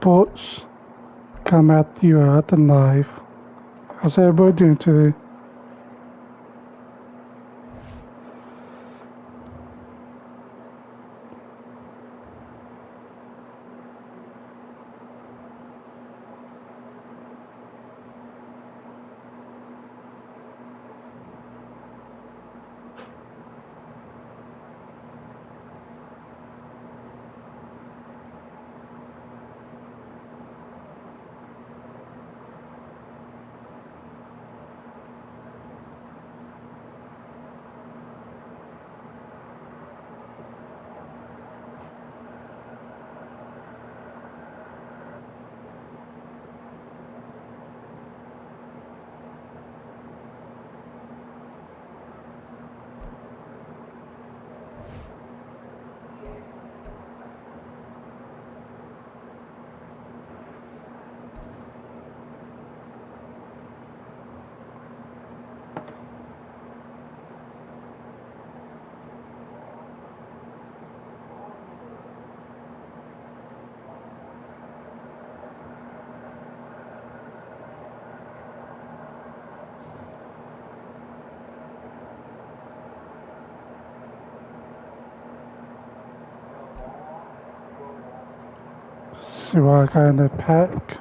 sports come at you at the knife. How's everybody doing today? See what I got in the pack.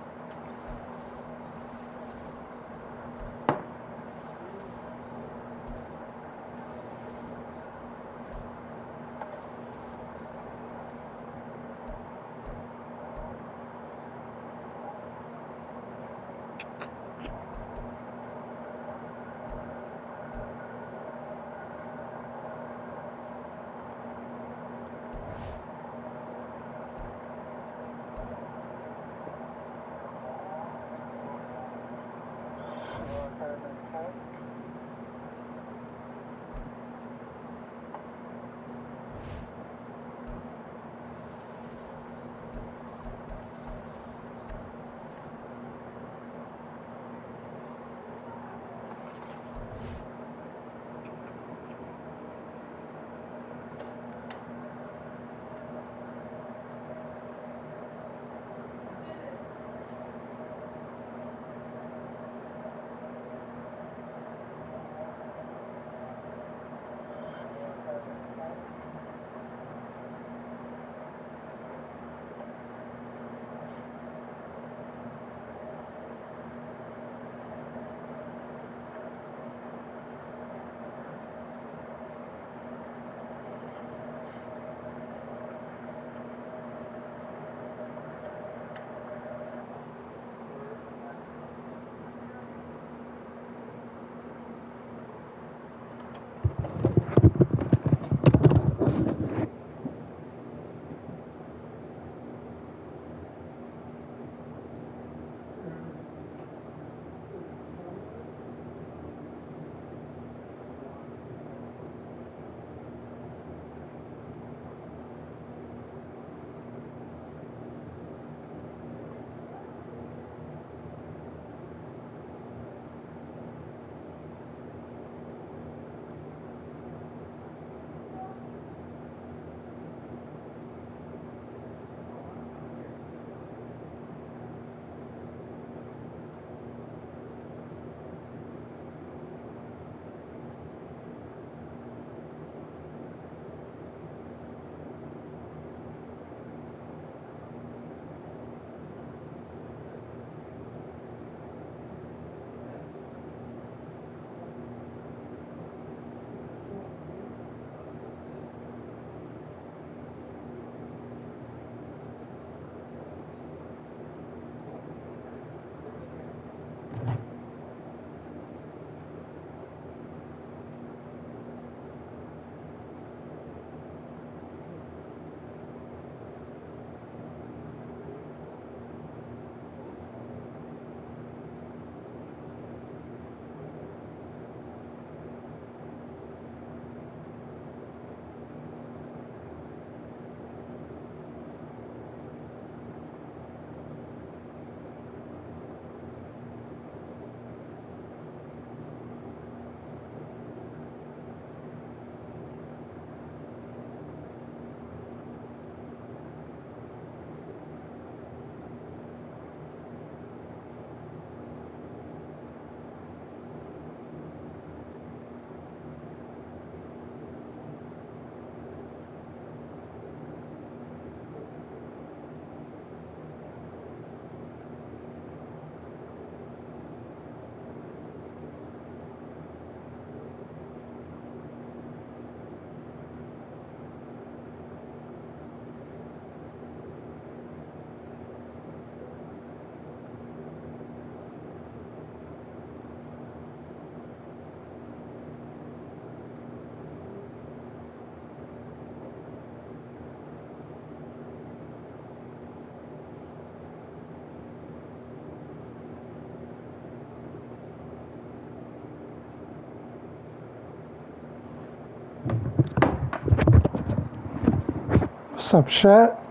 What's up, chat?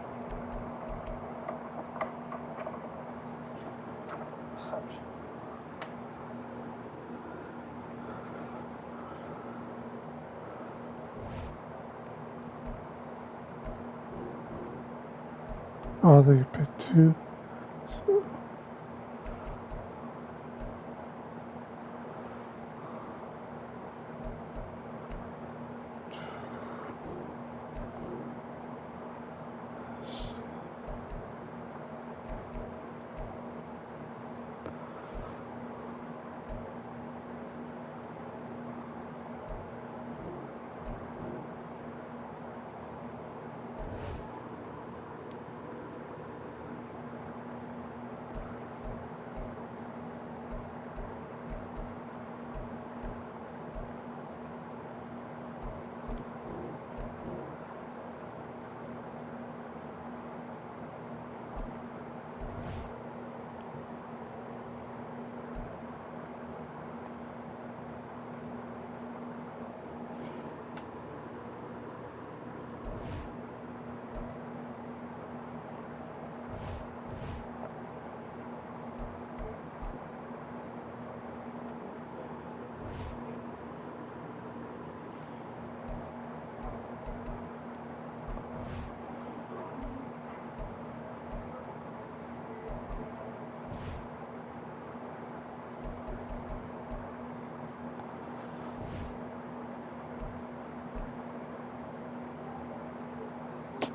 Oh, they picked two.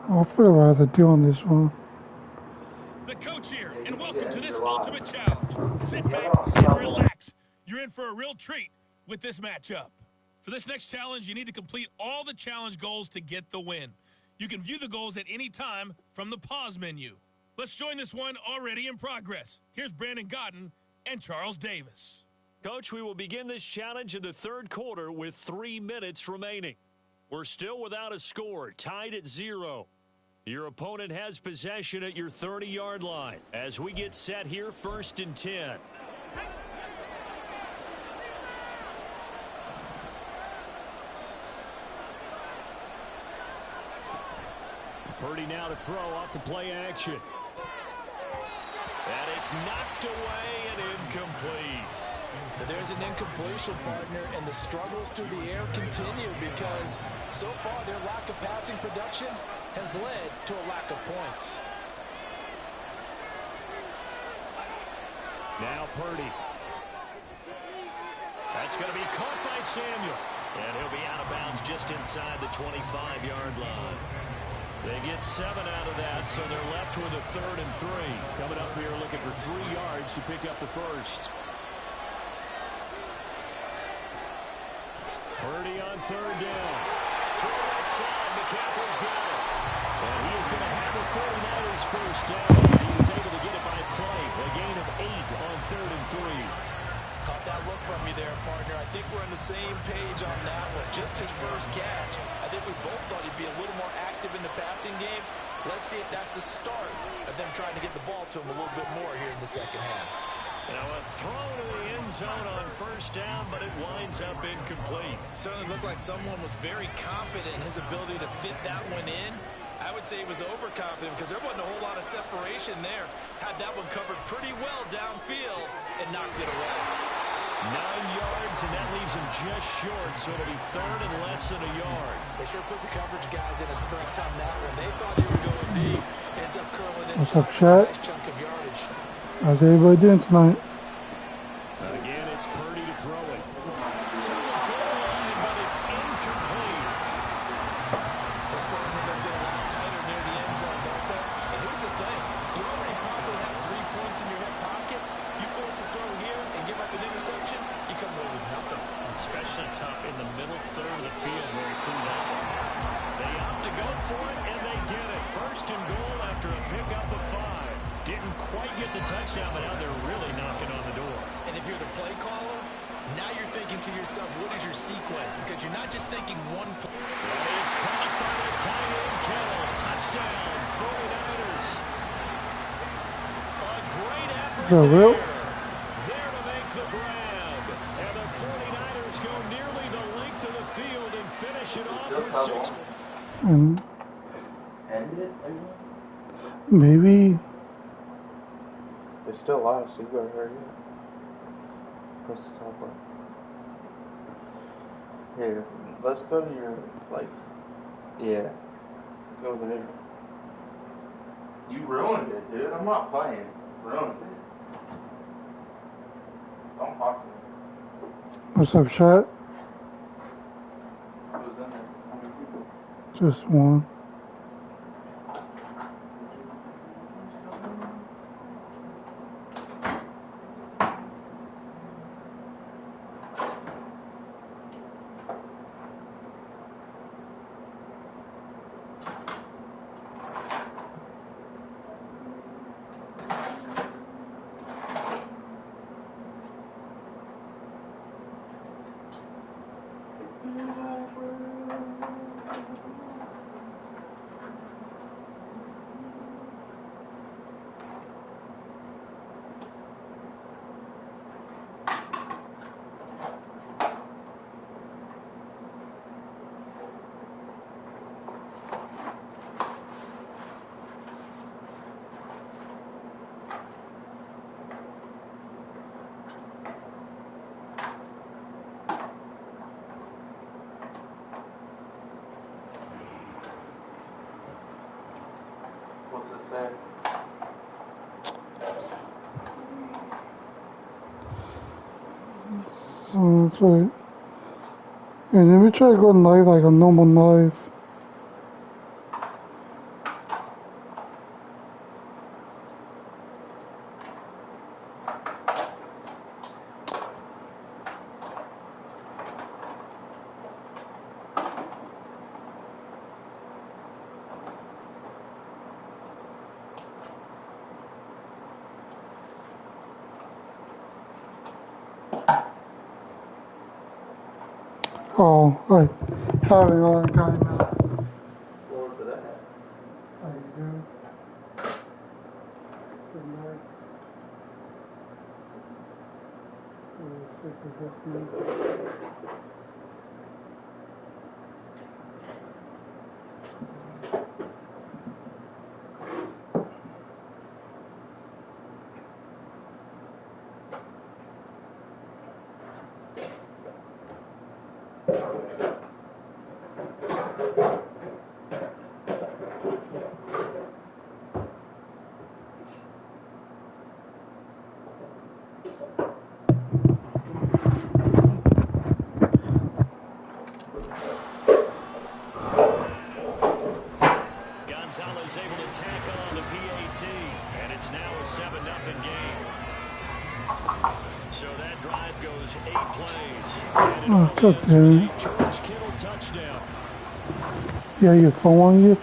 Hopefully we'll have to do on this one. The coach here, and welcome to this ultimate challenge. Sit back and relax. You're in for a real treat with this matchup. For this next challenge, you need to complete all the challenge goals to get the win. You can view the goals at any time from the pause menu. Let's join this one already in progress. Here's Brandon Godden and Charles Davis. Coach, we will begin this challenge in the third quarter with 3 minutes remaining. We're still without a score, tied at 0. Your opponent has possession at your 30-yard line. As we get set here, 1st and 10. Purdy now to throw off the play action. And it's knocked away and incomplete. There's an incompletion, partner, and the struggles through the air continue because so far their lack of passing production has led to a lack of points. Now Purdy. That's going to be caught by Samuel. And he'll be out of bounds just inside the 25-yard line. They get 7 out of that, so they're left with a 3rd and 3. Coming up here looking for 3 yards to pick up the first. Purdy on 3rd down. Throw left side. McCaffrey's got it. And he is going to have the 49ers first down. He was able to get it by play. A gain of 8 on 3rd and 3. Caught that look from you there, partner. I think we're on the same page on that one. Just his first catch. I think we both thought he'd be a little more active in the passing game. Let's see if that's the start of them trying to get the ball to him a little bit more here in the second half. Now a throw to the end zone on 1st down, but it winds up incomplete. Certainly looked like someone was very confident in his ability to fit that one in. I would say he was overconfident because there wasn't a whole lot of separation there. Had that one covered pretty well downfield and knocked it away. 9 yards, and that leaves him just short, so it'll be 3rd and less than a yard. They sure put the coverage guys in a stress on that one. They thought they were going deep. Ends up curling inside. What's up, chat? Nice chunk of yardage. How's everybody doing tonight? Again, it's Purdy to throw it. To the goal line, but it's incomplete. This throwing windows get a lot tighter near the end zone, don't they? And here's the thing. You already probably have 3 points in your hip pocket. You force a throw here and give up an interception, you come away with nothing. Especially tough in the middle third of the field where he threw that one. They opt to go for it, and they get it. 1st and goal after a pickup of 5. Didn't quite get the touchdown, but now they're really knocking on the door. And if you're the play caller, now you're thinking to yourself, what is your sequence? Because you're not just thinking one play. That is caught by the tight end Kittle. Touchdown, 49ers. A great effort there. There to make the grab. And the 49ers go nearly the length of the field and finish it off with 6. And Maybe. It's still live, so you gotta hurry up. Press the top button. Here, let's go to your, like, yeah. Go there. You ruined it, dude. I'm not playing. Ruined it. Don't talk to me. What's up, chat? Who's in there? How many people? Just one. What's it say? So it's like, and let me try to go live like a normal live. Oh, I have it on guy now. Forward to that. How you doing? Good night. Sick of Gonzalez able to tackle on the PAT, and it's now a 7-0 game. So that drive goes 8 plays. And it Oh, all good, ends with dude. a George Kittle touchdown. Yeah, your phone on you?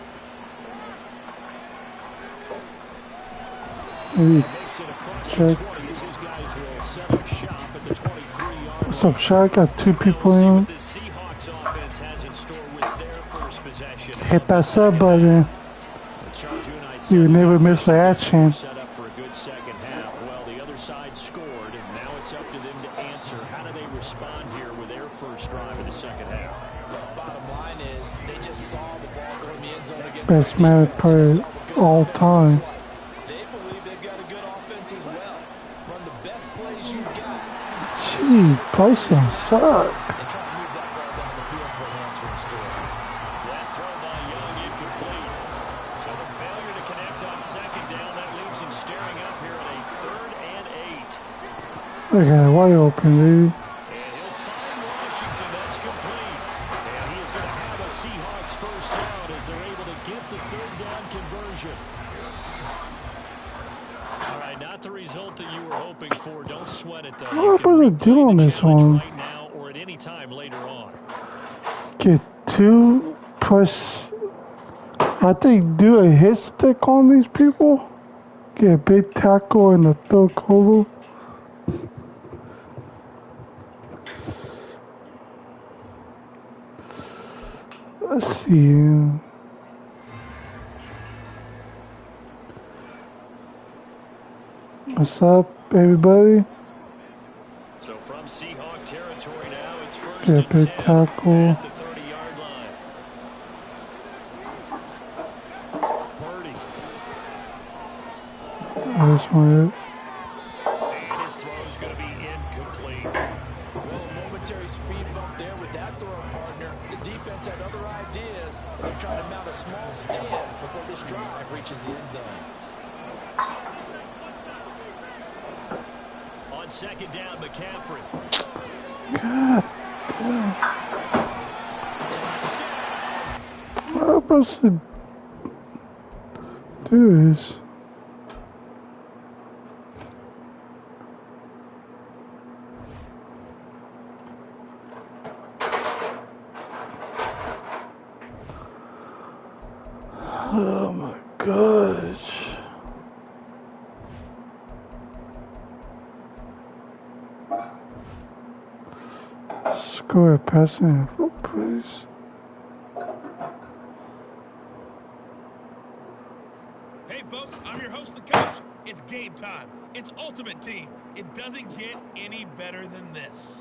Maybe Makes it across the check. 20 as his guys will set up shop at the 23-yard What's line. up, chat? I got two Now people we'll see in. what the Seahawks offense has in store with their first possession. Hit that sub button. Charles, you and I You said never the miss the action. were set up for a good second half. Well, the other side scored, and now it's up to them to answer. How do they respond here with their first drive of the second half? Bottom line is they just saw the ball go in the end zone against Best their Madden defense. player They saw what good all offense time. looks like. They believe they've got a good offense as well. Run the best plays you got. Gee, Bryson suck. And try to move that ball down the field for an answering score. That throw by Young incomplete. So the failure to connect on second down, that leaves him staring up here at a 3rd and 8. Look at it, wide open, dude. And he'll find Washington. That's complete. And he is going to have a Seahawks first down as they're able to get the 3rd down conversion. All right, not the result that you were hoping for. Don't sweat it, though. What am I supposed to do on this one? Right now or at any time later on. Get two, push, I think do a hit stick on these people. Get a big tackle in the third quarter. Let's see. What's up, everybody? So from Seahawk territory now, it's first Get a and big 10 tackle. at the 30-yard line. Purdy. this one. And his throw's going to be incomplete. Well, a momentary speed bump there with that throw, partner. The defense had other ideas, and they're trying to mount a small stand before this drive reaches the end zone. On second down, McCaffrey. God damn. I'm supposed to do this. Oh my gosh. Score a passing, please. Hey folks, I'm your host, the coach. It's game time. It's Ultimate Team. It doesn't get any better than this.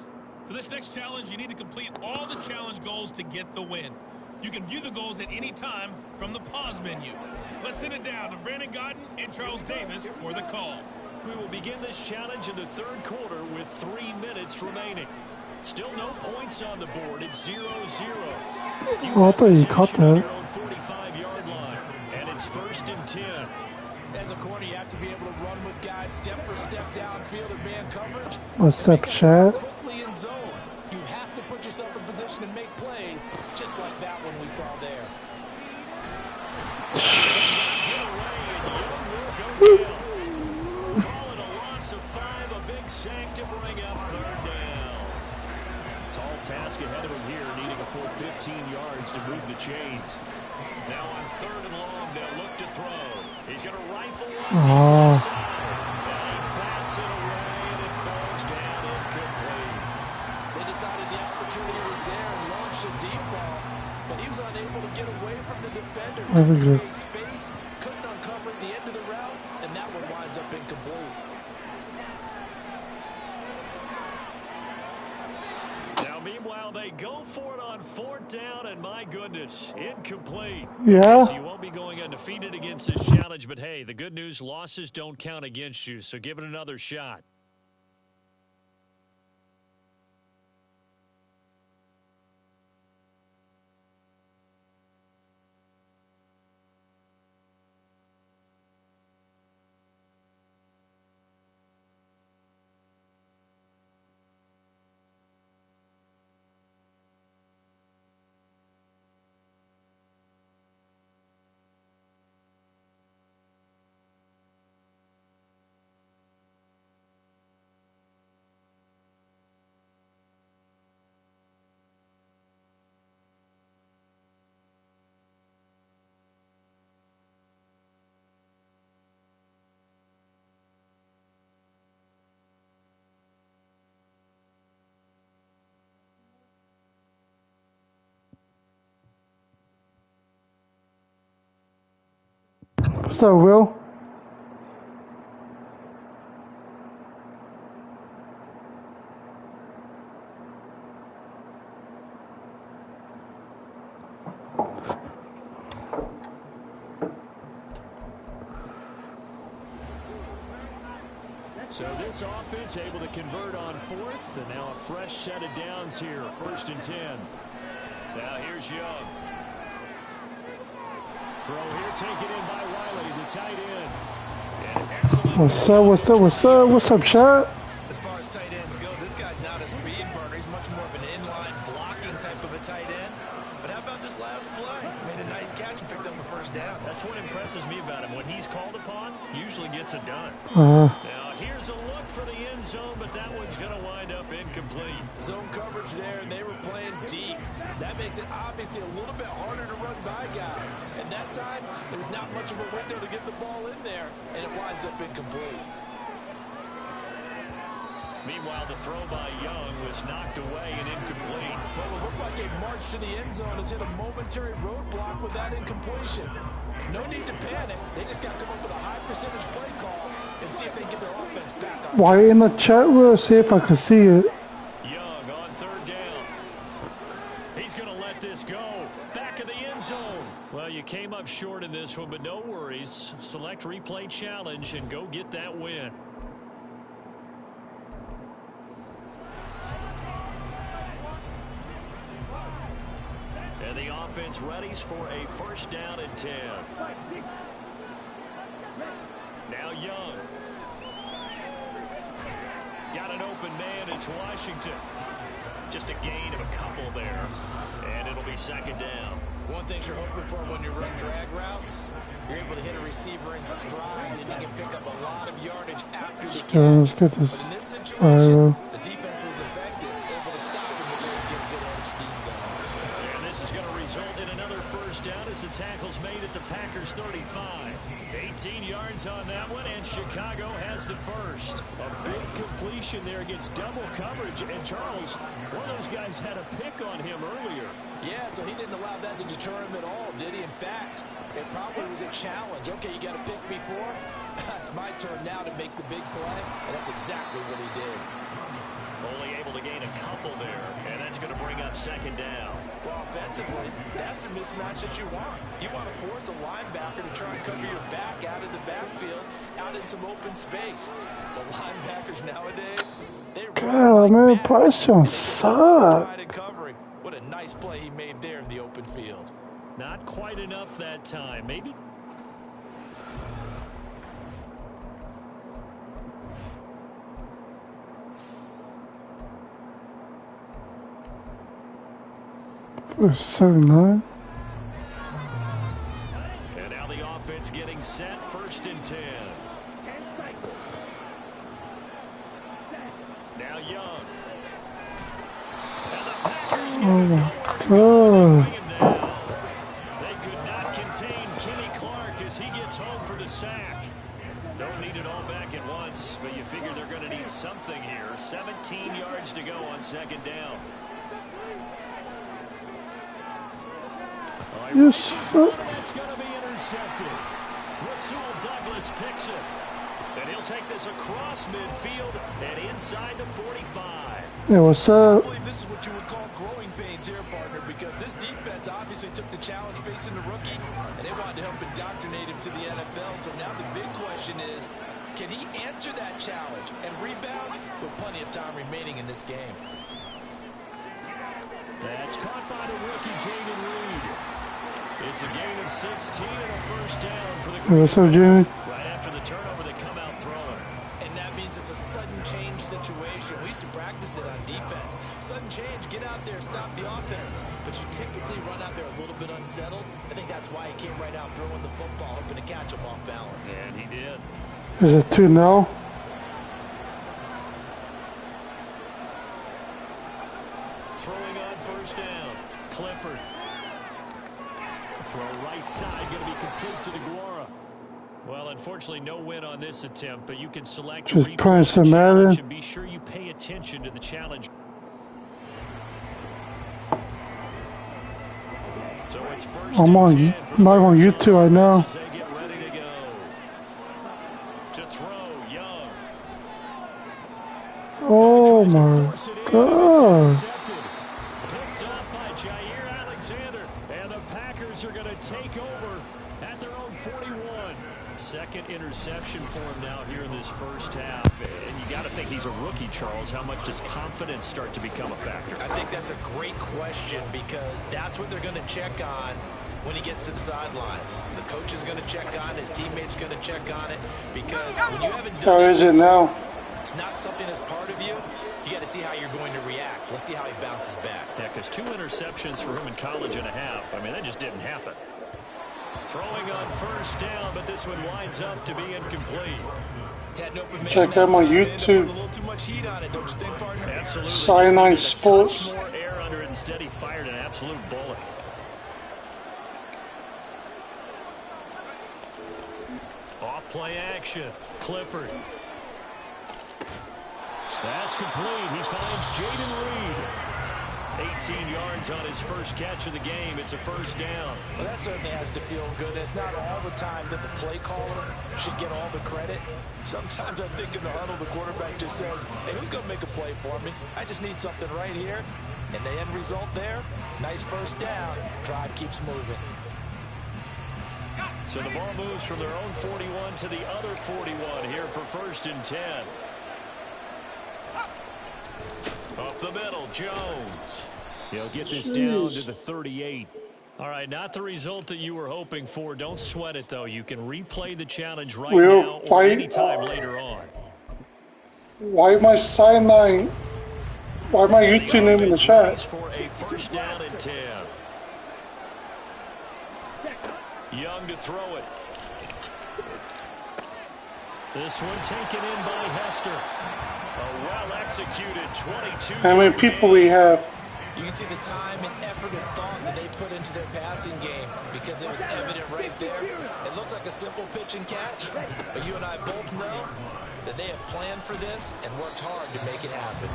For this next challenge, you need to complete all the challenge goals to get the win. You can view the goals at any time from the pause menu. Let's send it down to Brandon Godden and Charles Davis for the call. We will begin this challenge in the third quarter with 3 minutes remaining. Still no points on the board. It's 0-0. Oh, I thought you caught that. 45-yard line, and it's 1st and 10. As a corner, you have to be able to run with guys step for step downfield in man coverage. What's up, chat? Quickly in zone. You have to put yourself in position to make plays, just like that one we saw there. Call it a loss of 5, a big sack to bring up 3rd down. Tall task ahead of him here, needing a full 15 yards to move the chains. Now on 3rd and long, they'll look to throw. He's going to rifle one deep inside. And he bats it away, and it falls down incomplete. They decided the opportunity was there and launched a deep ball, but he was unable to get away from the defender. Create space, couldn't uncover the end of the route, and that one winds up incomplete. Now, meanwhile, they go for it on 4th down, and my goodness, incomplete. Yeah. So you won't be going undefeated against this challenge, but hey, the good news, losses don't count against you, so give it another shot. What's up, Will? So this offense able to convert on 4th, and now a fresh set of downs here, 1st and 10. Now here's Young. Throw here taken in by Wiley, the tight end. And excellent. What's up, chat? As far as tight ends go, this guy's not a speed burner. He's much more of an inline blocking type of a tight end. But how about this last play? Made a nice catch and picked up a 1st down. That's what impresses me about him. When he's called upon, usually gets it done. Now here's a look for the end zone, but that one's going to wind up incomplete. Zone coverage there, and they were playing deep. That makes it obviously a little bit harder to run by guys. And that time, there's not much of a window to get the ball in there, and it winds up incomplete. Meanwhile, the throw by Young was knocked away and incomplete. Well, it looked like a march to the end zone has hit a momentary roadblock with that incompletion. No need to panic. They just got to come up with a high percentage play call and see if they can get their offense back on. Why in the chat, Will? See if I can see it. Young on 3rd down. He's going to let this go. Back of the end zone. Well, you came up short in this one, but no worries. Select replay challenge and go get that win. And the offense readies for a first down and 10. Now Young. Got an open man. It's Washington. Just a gain of a couple there. And it'll be second down. One thing you're hoping for when you run drag routes, you're able to hit a receiver in stride and you can pick up a lot of yardage after the catch. But in this situation, the defense was effective, able to stop him and get a good head of steam going. And this is going to result in another first down as the tackle's made at the Packers 35. 18 yards on that one, and Chicago has the first. A big completion there against double coverage. And Charles, one of those guys had a pick on him earlier. Yeah, so he didn't allow that to deter him at all, did he? In fact, it probably was a challenge. Okay, you got a pick before. It's my turn now to make the big play, and that's exactly what he did. Only able to gain a couple there, and that's going to bring up second down. Well, offensively, that's the mismatch that you want. You want to force a linebacker to try and cover your back out of the backfield, out in some open space. The linebackers nowadays, they God, man, pressure sucks. What a nice play he made there in the open field. Not quite enough that time. Maybe. It was 79. And now the offense getting set. First and 10. Now Young. And the Packers get Oh, They could not contain Kenny Clark as he gets home for the sack. Don't need it all back at once, but you figure they're going to need something here. 17 yards to go on second down. yes. That's going to be intercepted. Rasul Douglas picks it. And he'll take this across midfield and inside the 45. Yeah, what's up? I believe this is what you would call growing pains here, partner, because this defense obviously took the challenge facing the rookie, and they wanted to help indoctrinate him to the NFL. So now the big question is, can he answer that challenge and rebound with plenty of time remaining in this game? That's caught by the rookie, Jaden Reed. It's a gain of 16 and a first down for the What's up, Jimmy? Right after the turnover, they come out throwing. And that means it's a sudden change situation. We used to practice it on defense. Sudden change, get out there, stop the offense. But you typically run out there a little bit unsettled. I think that's why he came right out throwing the football, hoping to catch him off balance. And he did. Is it 2 now? Throwing on first down. Clifford. Throw right side, going to be complete to DeGuara. Well, unfortunately, no win on this attempt, but you can select Just playing some Madden. and be sure you pay attention to the challenge. So it's first I'm on, live on YouTube right now. as they get ready to go. To throw, Young. Oh my God. Picked up by Jair Alexander, and the Packers are going to take over at their own 41. Second interception for him now here in this first half. And you got to think he's a rookie, Charles. How much does confidence start to become a factor? I think that's a great question because that's what they're going to check on when he gets to the sidelines. The coach is going to check on it. His teammates are going to check on it because when you haven't How done is it now? it's not something that's part of you. You got to see how you're going to react. Let's see how he bounces back. Yeah, because 2 interceptions for him in college and a half. I mean, that just didn't happen. Throwing on first down, but this one winds up to be incomplete. Had an open man Check them on outside, ended up YouTube. putting a little too much heat on it, don't you think, partner? Absolutely. Cyanide Just needed a touch Sports. more air under it. Instead, he fired an absolute bullet. Off play action. Clifford. That's complete. He finds Jaden Reed. 18 yards on his first catch of the game. It's a first down. Well, that certainly has to feel good. It's not all the time that the play caller should get all the credit. Sometimes I think in the huddle, the quarterback just says, hey, who's going to make a play for me? I just need something right here. And the end result there, nice first down. Drive keeps moving. So the ball moves from their own 41 to the other 41 here for 1st and 10. Up the middle, Jones. He'll get this down to the 38. All right, not the result that you were hoping for. Don't sweat it, though. You can replay the challenge right now or anytime later on. Why am I sideline? Why am I YouTube name in the chat? For a 1st down and 10. Young to throw it. This one taken in by Hester. A well-executed 22. How many people we have? You can see the time and effort and thought that they put into their passing game because it was evident right there. It looks like a simple pitch and catch, but you and I both know that they have planned for this and worked hard to make it happen.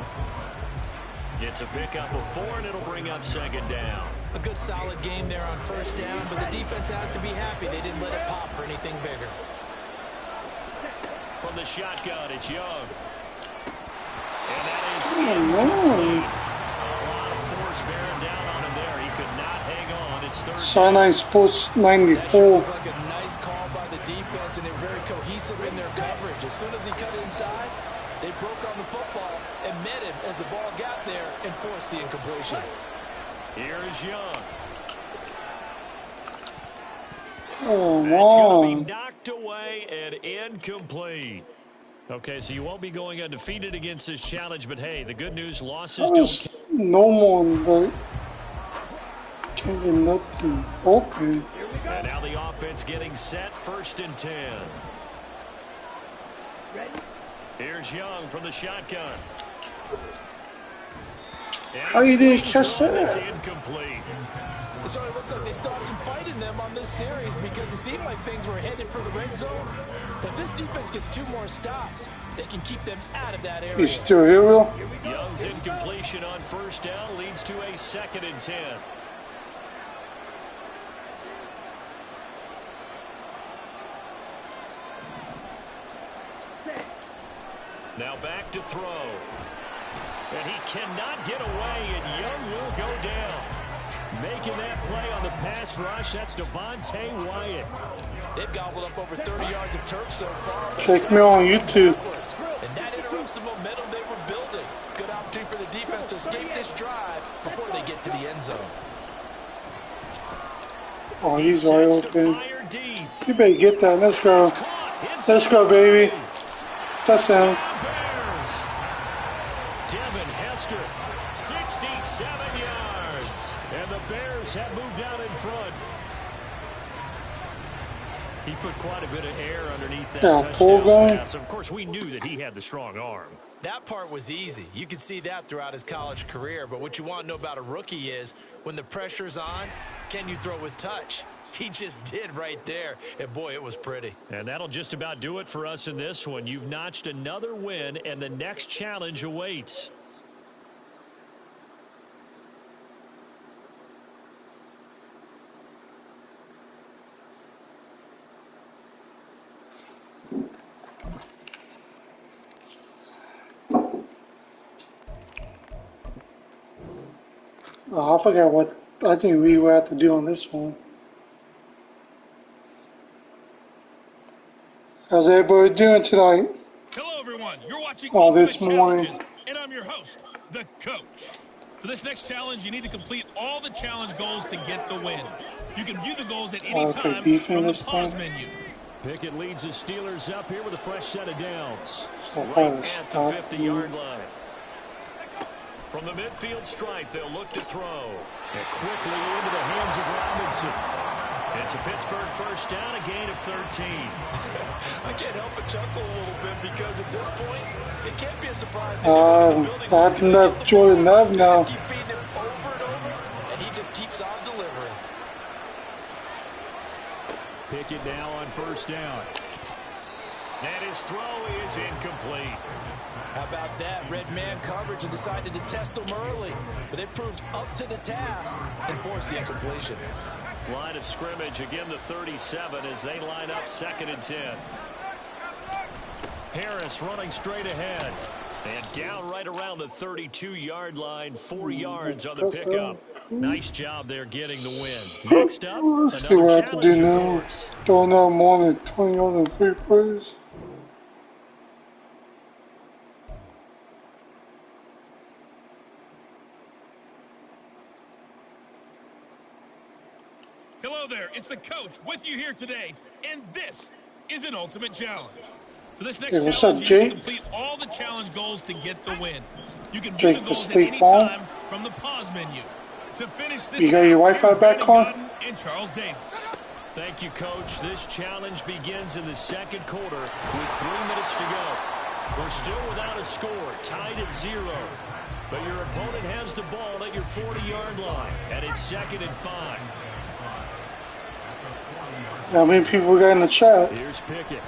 It's a pickup of 4, and it'll bring up 2nd down. A good solid game there on 1st down, but the defense has to be happy they didn't let it pop for anything bigger. From the shotgun, it's Young. And that is Oh, a lot of force bearing down on him there. He could not hang on. It's 3rd. Sideline Sports That 94. looked like a nice call by the defense, and they're very cohesive in their coverage. As soon as he cut inside, they broke on the football and met him as the ball got there and forced the incompletion. Here is Young. Oh, That's going to wow. be knocked away and incomplete. Okay, so you won't be going undefeated against this challenge, but hey, the good news, losses That don't was normal, but can't get nothing open. And now the offense getting set, 1st and 10. Here's Young from the shotgun. How you didn't catch that? It's incomplete. So it looks like they still have some fight in them on this series because it seemed like things were headed for the red zone. But if this defense gets 2 more stops, they can keep them out of that area. You still here, Will? Young's incompletion on 1st down leads to a 2nd and 10. Now back to throw. And he cannot get away, and Young will go down. Making that play on the pass rush, that's Devontae Wyatt. They've gobbled up over 30 yards of turf so far. Check me on YouTube. And that interrupts the momentum they were building. Good opportunity for the defense to escape this drive before they get to the end zone. Oh, he's wide open. Fire deep. You better get that. Let's go. Let's go, baby. Touchdown. Bears. Devin Hester, 67 yards. And the Bears have moved out in front. He put quite a bit of air underneath that touchdown pass. Of course, we knew that he had the strong arm. That part was easy. You could see that throughout his college career. But what you want to know about a rookie is when the pressure's on, can you throw with touch? He just did right there. And, boy, it was pretty. And that'll just about do it for us in this one. You've notched another win, and the next challenge awaits. Oh, I forgot what I think we will have to do on this one. How's everybody doing tonight? Hello, everyone. You're watching This Ultimate morning. Challenges, and I'm your host, the Coach. For this next challenge, you need to complete all the challenge goals to get the win. You can view the goals at any time from the pause menu. Pickett leads the Steelers up here with a fresh set of downs. So Right probably at the stop. 50-yard line. From the midfield stripe, they'll look to throw. And quickly into the hands of Robinson. It's a Pittsburgh 1st down, a gain of 13. I can't help but chuckle a little bit because at this point, it can't be a surprise. That's enough Jordan Love now. Just keep feeding him over and over, and he just keeps on delivering. Pickett now on 1st down. And his throw is incomplete. How about that? Red man coverage and decided to test them early. But it proved up to the task and forced the incompletion. Line of scrimmage, again the 37 as they line up 2nd and 10. Harris running straight ahead. And down right around the 32-yard line, 4 yards on the pickup. Nice job there getting the win. Next up, Let's see another what I have to do challenge, of now. course. Throwing out more than 20 yards and free plays. Hello there, it's the coach with you here today, and this is an ultimate challenge. For this next Hey, what's challenge, up, you need Jake? to complete all the challenge goals to get the win. You can view Jake the for goals at State any Farm. time from the pause menu. To finish this You got out, your Wi-Fi here's back Brandon on? Godden and Charles Davis. Thank you, Coach. This challenge begins in the second quarter with 3 minutes to go. We're still without a score, tied at 0. But your opponent has the ball at your 40-yard line, and it's 2nd and 5. How many people we got in the chat? Here's Pickett.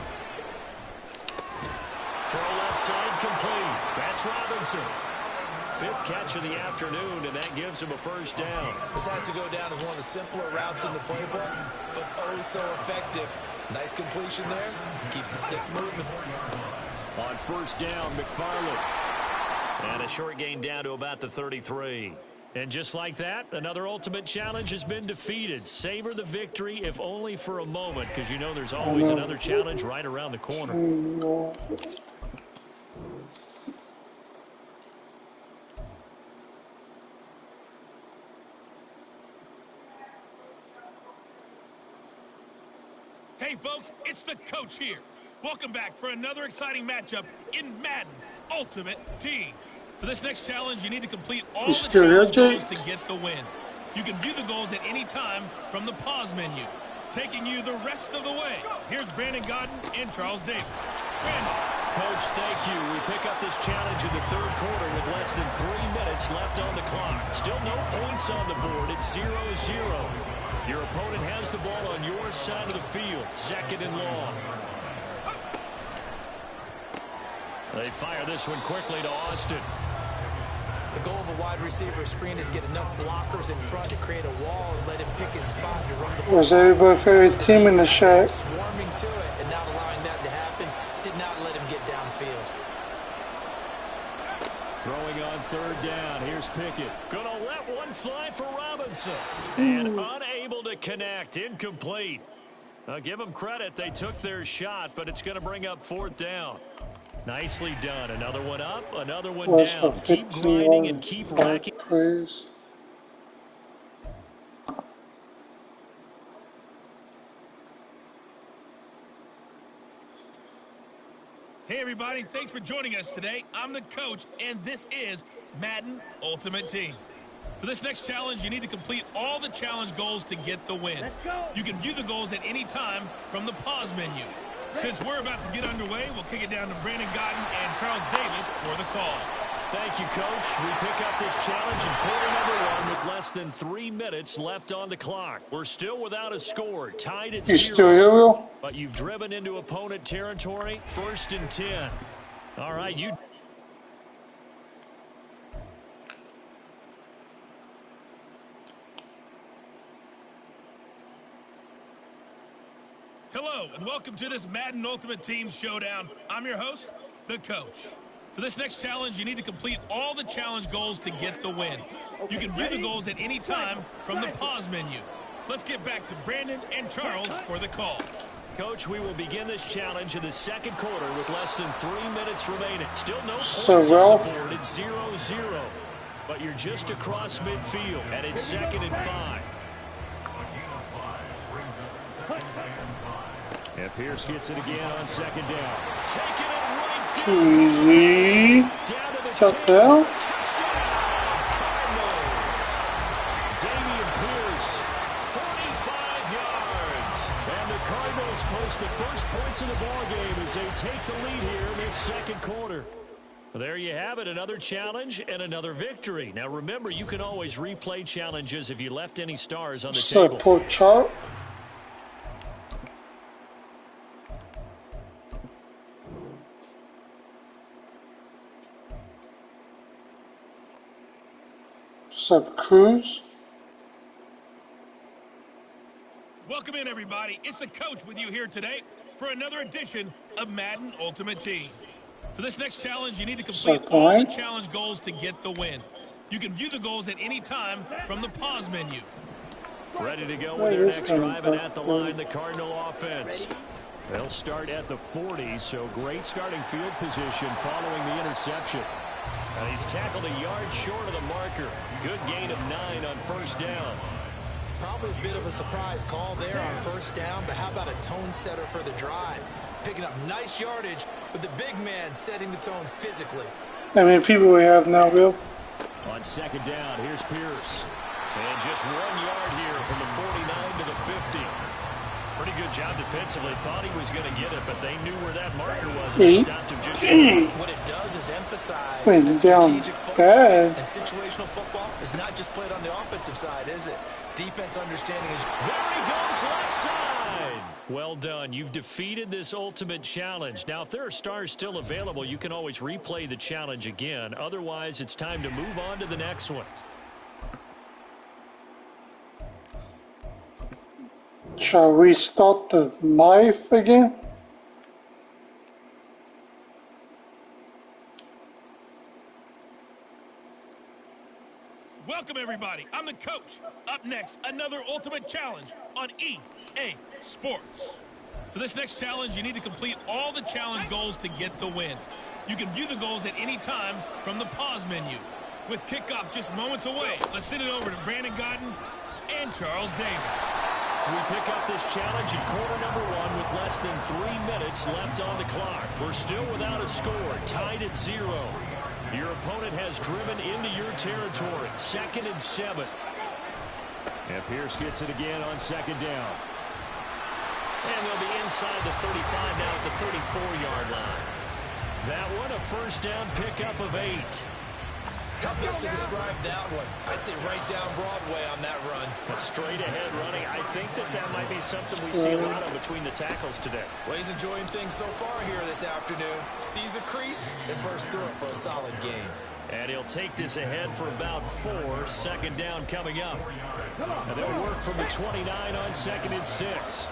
Throw left side complete. That's Robinson. 5th catch of the afternoon, and that gives him a first down. This has to go down as one of the simpler routes in the playbook, but oh so effective. Nice completion there. Keeps the sticks moving. On first down, McFarland. And a short gain down to about the 33. And just like that, another ultimate challenge has been defeated. Savor the victory, if only for a moment, because you know there's always another challenge right around the corner. Hey folks, it's the coach here. Welcome back for another exciting matchup in Madden Ultimate Team. For this next challenge, you need to complete all the challenge goals to get the win. You can view the goals at any time from the pause menu. Taking you the rest of the way, here's Brandon Godden and Charles Davis. Brandon. Coach, thank you. We pick up this challenge in the third quarter with less than 3 minutes left on the clock. Still no points on the board. It's 0-0. Your opponent has the ball on your side of the field, 2nd and long. They fire this one quickly to Austin. The goal of a wide receiver screen is get enough blockers in front to create a wall and let him pick his spot to run the ball. Was everybody's favorite team in the chat? Swarming to it and not allowing that to happen did not let him get downfield. Throwing on third down. Here's Pickett. Gonna let one fly for Robinson. And unable to connect. Incomplete. Give them credit. They took their shot, but it's going to bring up 4th down. Nicely done. Another one up, another one down. Keep grinding and keep racking. Praise. Hey everybody, thanks for joining us today. I'm the coach, and this is Madden Ultimate Team. For this next challenge, you need to complete all the challenge goals to get the win. You can view the goals at any time from the pause menu. Since we're about to get underway, we'll kick it down to Brandon Godden and Charles Davis for the call. Thank you, Coach. We pick up this challenge in quarter number 1 with less than 3 minutes left on the clock. We're still without a score, tied at 0. You still here, Will? But you've driven into opponent territory, 1st and 10. All right, you... Hello, and welcome to this Madden Ultimate Team Showdown. I'm your host, the coach. For this next challenge, you need to complete all the challenge goals to get the win. You can view the goals at any time from the pause menu. Let's get back to Brandon and Charles for the call. Coach, we will begin this challenge in the second quarter with less than 3 minutes remaining. Still no points on the board. It's 0-0. But you're just across midfield, and it's 2nd and 5. And Pierce gets it again on 2nd down. Taking it right down. Touchdown. Cardinals. Dameon Pierce, 45 yards. And the Cardinals post the first points of the ballgame as they take the lead here in this second quarter. There you have it, another challenge and another victory. Now remember, you can always replay challenges if you left any stars on the table. Pork chop. Sup, Cruz? Welcome in, everybody. It's the coach with you here today for another edition of Madden Ultimate Team. For this next challenge, you need to complete all the challenge goals to get the win. You can view the goals at any time from the pause menu. Ready to go with their next drive, and at the line, the Cardinal offense. They'll start at the 40, so great starting field position following the interception. And he's tackled a yard short of the marker. Good gain of 9 on first down. Probably a bit of a surprise call there on first down, but how about a tone setter for the drive? Picking up nice yardage, but the big man setting the tone physically. How many people we have now, Bill? On second down, here's Pierce. And just 1 yard here from the 49 to the 50. Pretty good job defensively. Thought he was going to get it, but they knew where that marker was. And they stopped him just short. What it does is emphasize Went that down strategic football bad. and situational football is not just played on the offensive side, is it? Defense understanding is... There he goes, left side. Well done. You've defeated this ultimate challenge. Now, if there are stars still available, you can always replay the challenge again. Otherwise, it's time to move on to the next one. Shall we start the live again? Welcome, everybody. I'm the coach. Up next, another ultimate challenge on EA Sports. For this next challenge, you need to complete all the challenge goals to get the win. You can view the goals at any time from the pause menu. With kickoff just moments away, let's send it over to Brandon Godden and Charles Davis. We pick up this challenge in quarter number 1 with less than 3 minutes left on the clock. We're still without a score, tied at 0. Your opponent has driven into your territory. 2nd and 7. And Pierce gets it again on second down. And they'll be inside the 35 now at the 34-yard line. That one, a first down pickup of 8. How best to describe that one? I'd say right down Broadway on that run. A straight-ahead running. I think that might be something we see a lot of between the tackles today. Well, he's enjoying things so far here this afternoon. Sees a crease and bursts through it for a solid game. And he'll take this ahead for about 4. 2nd down coming up. And they'll work from the 29 on 2nd and 6.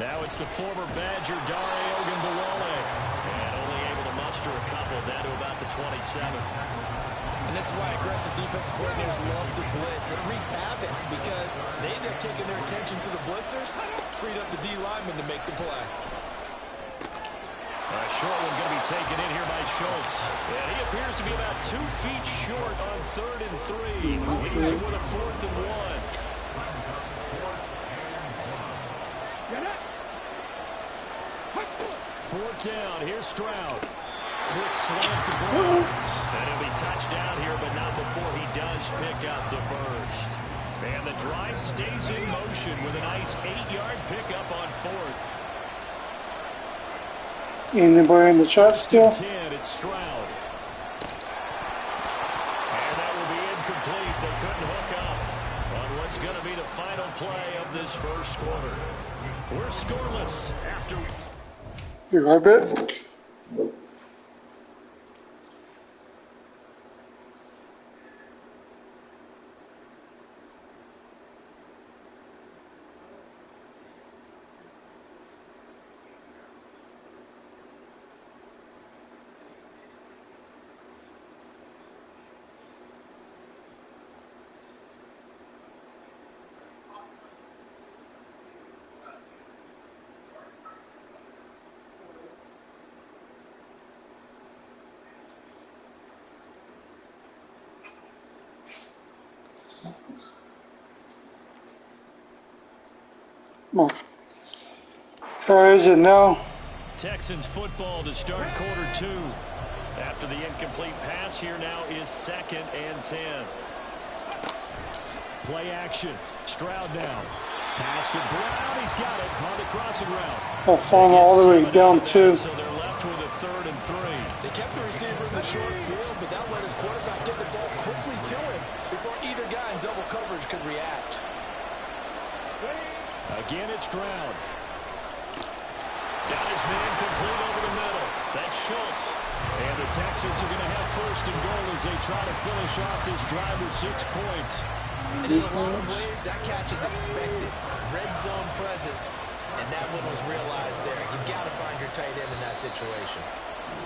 Now it's the former Badger, Dare Ogunbowale. And only able to muster a couple down to about the 27. And this is why aggressive defensive coordinators love to blitz. It wreaks havoc because they end up taking their attention to the blitzers, freed up the D lineman to make the play. A short one going to be taken in here by Schultz. And he appears to be about 2 feet short on 3rd and 3. Leaves him with a 4th and 1. 4th down. Here's Stroud. Quick slant to Brown. And he'll be touched down here, but not before he does pick up the first. And the drive stays in motion with a nice 8-yard pickup on 4th. Anybody in the chat still? 10, it's Stroud. And that will be incomplete. They couldn't hook up on what's going to be the final play of this first quarter. We're scoreless after... Be right back. Come on. Where is it now? Texans football to start quarter 2. After the incomplete pass, here now is 2nd and 10. Play action. Stroud now. Pass to Brown. He's got it on the crossing route. I'll fall all the way down 2. So they're left with a 3rd and 3. They kept the receiver in the short field, but that let his quarterback get the ball quickly to him before either guy in double coverage could react. Again, it's Stroud. Got his man complete over the middle. That's Schultz. And the Texans are going to have 1st and goal as they try to finish off this drive with 6 points. And in a lot of ways, that catch is expected. Red zone presence. And that one was realized there. You've got to find your tight end in that situation.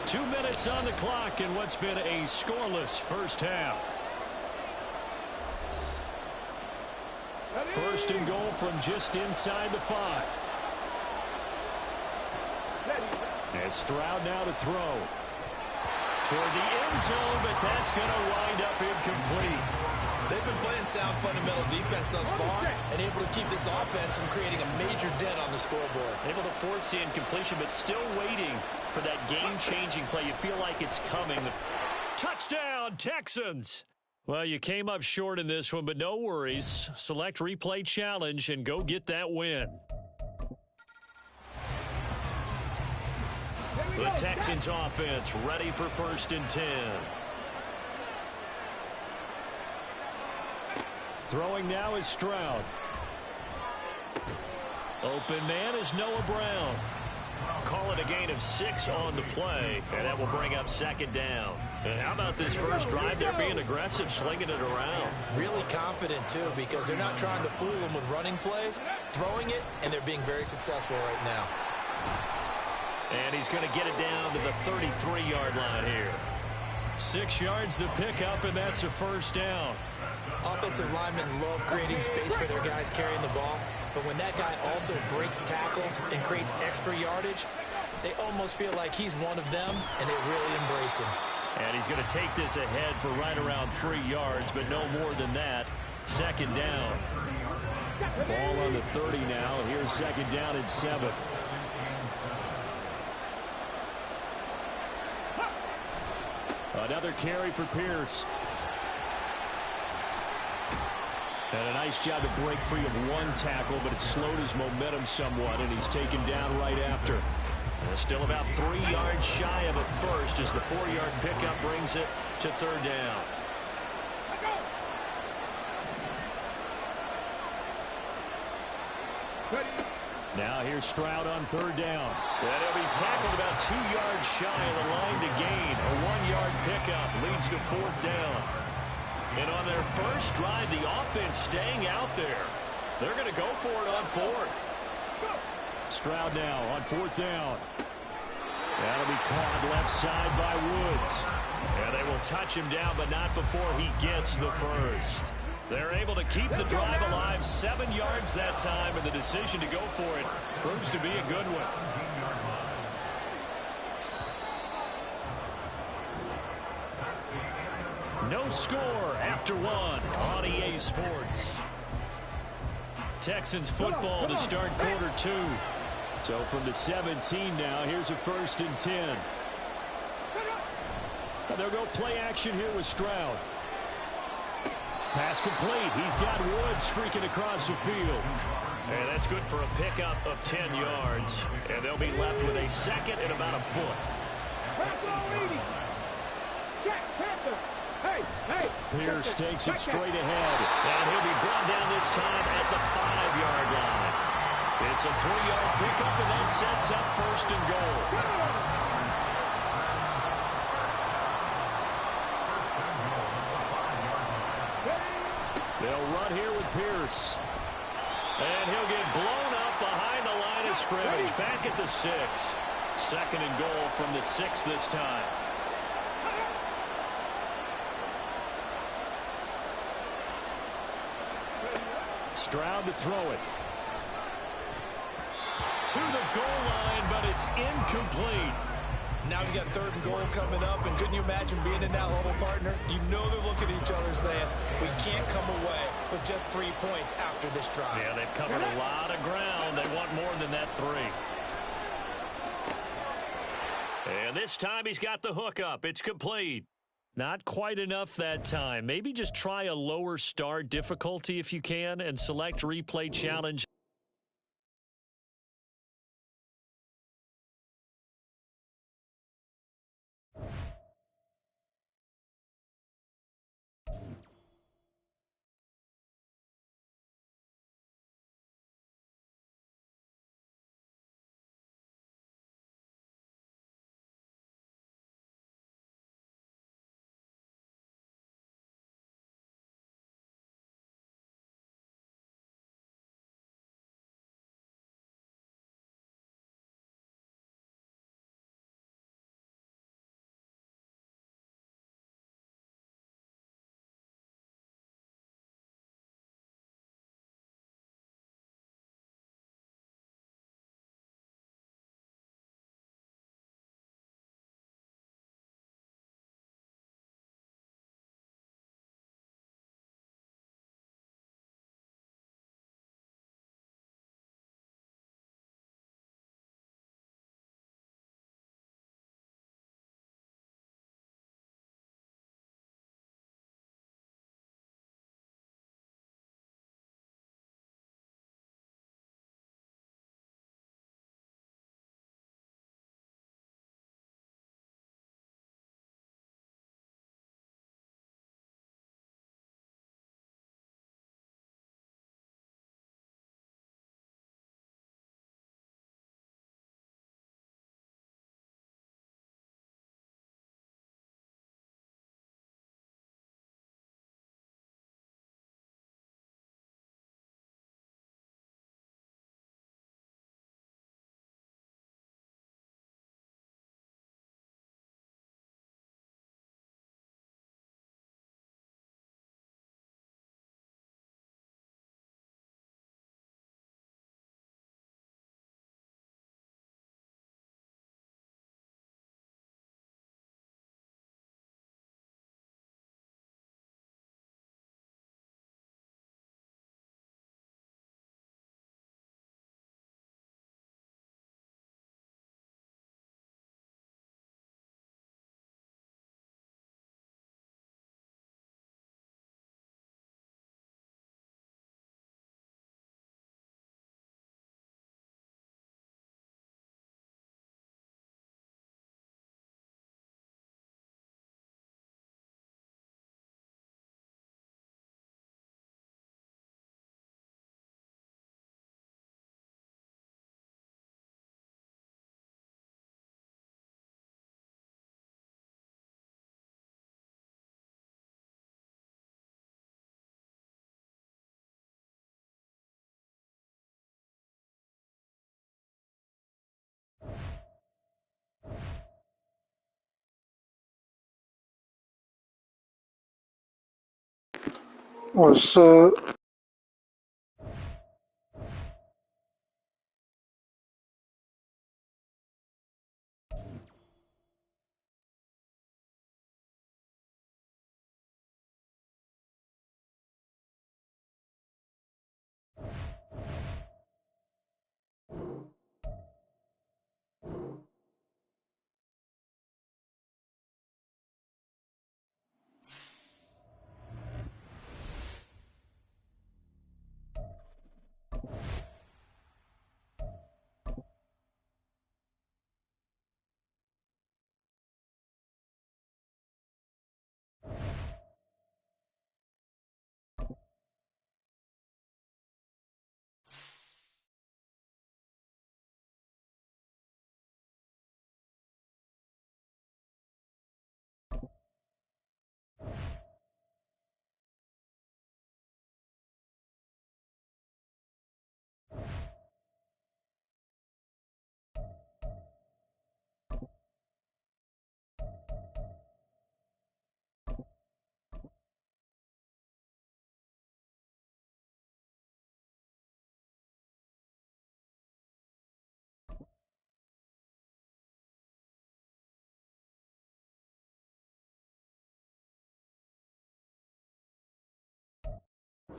2 minutes on the clock in what's been a scoreless first half. First and goal from just inside the 5. And Stroud now to throw. Toward the end zone, but that's going to wind up incomplete. They've been playing sound fundamental defense thus far and able to keep this offense from creating a major dent on the scoreboard. Able to force the incompletion, but still waiting for that game-changing play. You feel like it's coming. Touchdown, Texans! Well, you came up short in this one, but no worries. Select replay challenge and go get that win. The Texans offense ready for 1st and 10. Throwing now is Stroud. Open man is Noah Brown. Call it a gain of 6 on the play, and that will bring up 2nd down. And how about this first drive? They're being aggressive, slinging it around. Really confident, too, because they're not trying to fool them with running plays, throwing it, and they're being very successful right now. And he's going to get it down to the 33-yard line here. 6 yards the pickup, and that's a 1st down. Offensive linemen love creating space for their guys carrying the ball, but when that guy also breaks tackles and creates extra yardage, they almost feel like he's one of them, and they really embrace him. And he's going to take this ahead for right around 3 yards, but no more than that. 2nd down. Ball on the 30 now. Here's 2nd down and 7. Another carry for Pierce. And a nice job to break free of 1 tackle, but it slowed his momentum somewhat, and he's taken down right after. Still about 3 yards shy of a first as the 4-yard pickup brings it to 3rd down. Now here's Stroud on 3rd down. And he'll be tackled about 2 yards shy of the line to gain. A 1-yard pickup leads to 4th down. And on their first drive, the offense staying out there. They're going to go for it on 4th. Stroud now on 4th down. That'll be caught left side by Woods. And they will touch him down, but not before he gets the first. They're able to keep the drive alive, 7 yards that time, and the decision to go for it proves to be a good one. No score after 1 on EA Sports. Texans football to start quarter 2. So from the 17 now, here's a 1st and 10. And they'll go play action here with Stroud. Pass complete. He's got Woods streaking across the field. And that's good for a pickup of 10 yards. And they'll be left with a 2nd and about a foot. Pierce takes it straight ahead. And he'll be brought down this time at the 5-yard line. It's a 3-yard pickup, and that sets up 1st and goal. They'll run here with Pierce. And he'll get blown up behind the line of scrimmage. Back at the 6. 2nd and goal from the 6 this time. Stroud to throw it. To the goal line, but it's incomplete. Now you got 3rd and goal coming up, and couldn't you imagine being in that level, partner? You know they're looking at each other saying, we can't come away with just 3 points after this drive. Yeah, they've covered a lot of ground. They want more than that 3. And this time he's got the hookup. It's complete. Not quite enough that time. Maybe just try a lower star difficulty if you can and select replay challenge. What's up?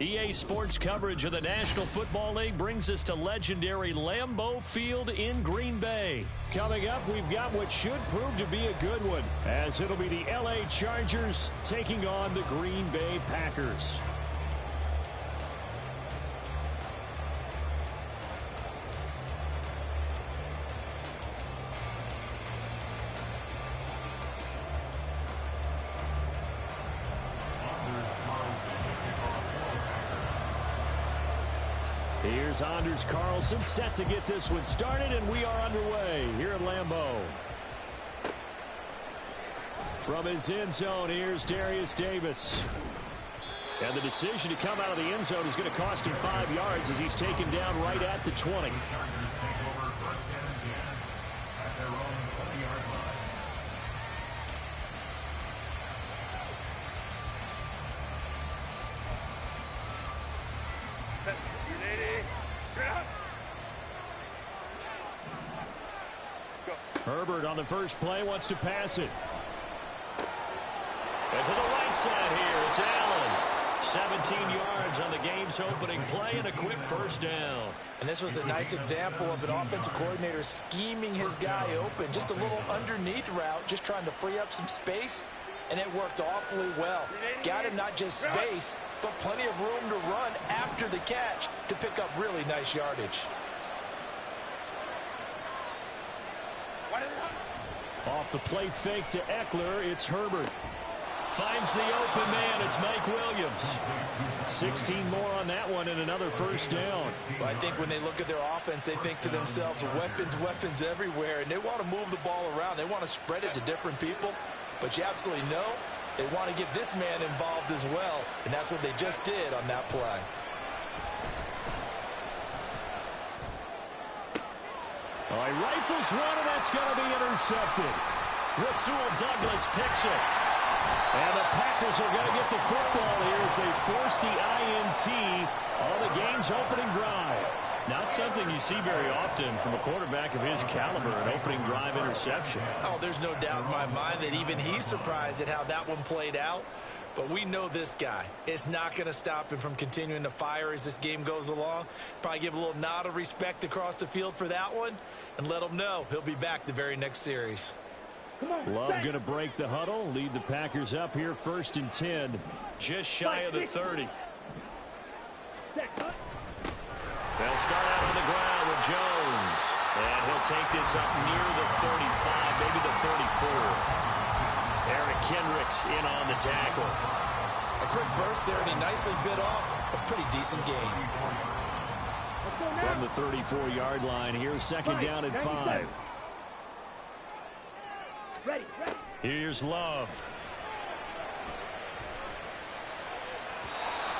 EA Sports coverage of the National Football League brings us to legendary Lambeau Field in Green Bay. Coming up, we've got what should prove to be a good one, as it'll be the LA Chargers taking on the Green Bay Packers. Here's Anders Carlson set to get this one started, and we are underway here at Lambeau. From his end zone, here's Darius Davis. And the decision to come out of the end zone is going to cost him 5 yards as he's taken down right at the 20. Herbert on the first play wants to pass it. And to the right side here, it's Allen. 17 yards on the game's opening play and a quick first down. And this was a nice example of an offensive coordinator scheming his guy open. Just a little underneath route, just trying to free up some space, and it worked awfully well. Got him not just space, but plenty of room to run after the catch to pick up really nice yardage. Off the play fake to Eckler, it's Herbert. Finds the open man. It's Mike Williams. 16 more on that one and another first down. Well, I think when they look at their offense, they think to themselves, weapons everywhere, and they want to move the ball around. They want to spread it to different people, but you absolutely know they want to get this man involved as well, and that's what they just did on that play. All right, rifles one, and that's going to be intercepted. Rasul Douglas picks it. And the Packers are going to get the football here as they force the INT on the game's opening drive. Not something you see very often from a quarterback of his caliber, an opening drive interception. Oh, there's no doubt in my mind that even he's surprised at how that one played out. But we know this guy. It's not going to stop him from continuing to fire as this game goes along. Probably give a little nod of respect across the field for that one and let him know he'll be back the very next series. Love going to break the huddle, lead the Packers up here 1st and 10. Just shy of the 30. They'll start out on the ground with Jones. And he'll take this up near the 35, maybe the 34. Eric Kendricks in on the tackle. A quick burst there, and he nicely bit off a pretty decent game. From the 34-yard line, here's 2nd down and 5. Here's Love.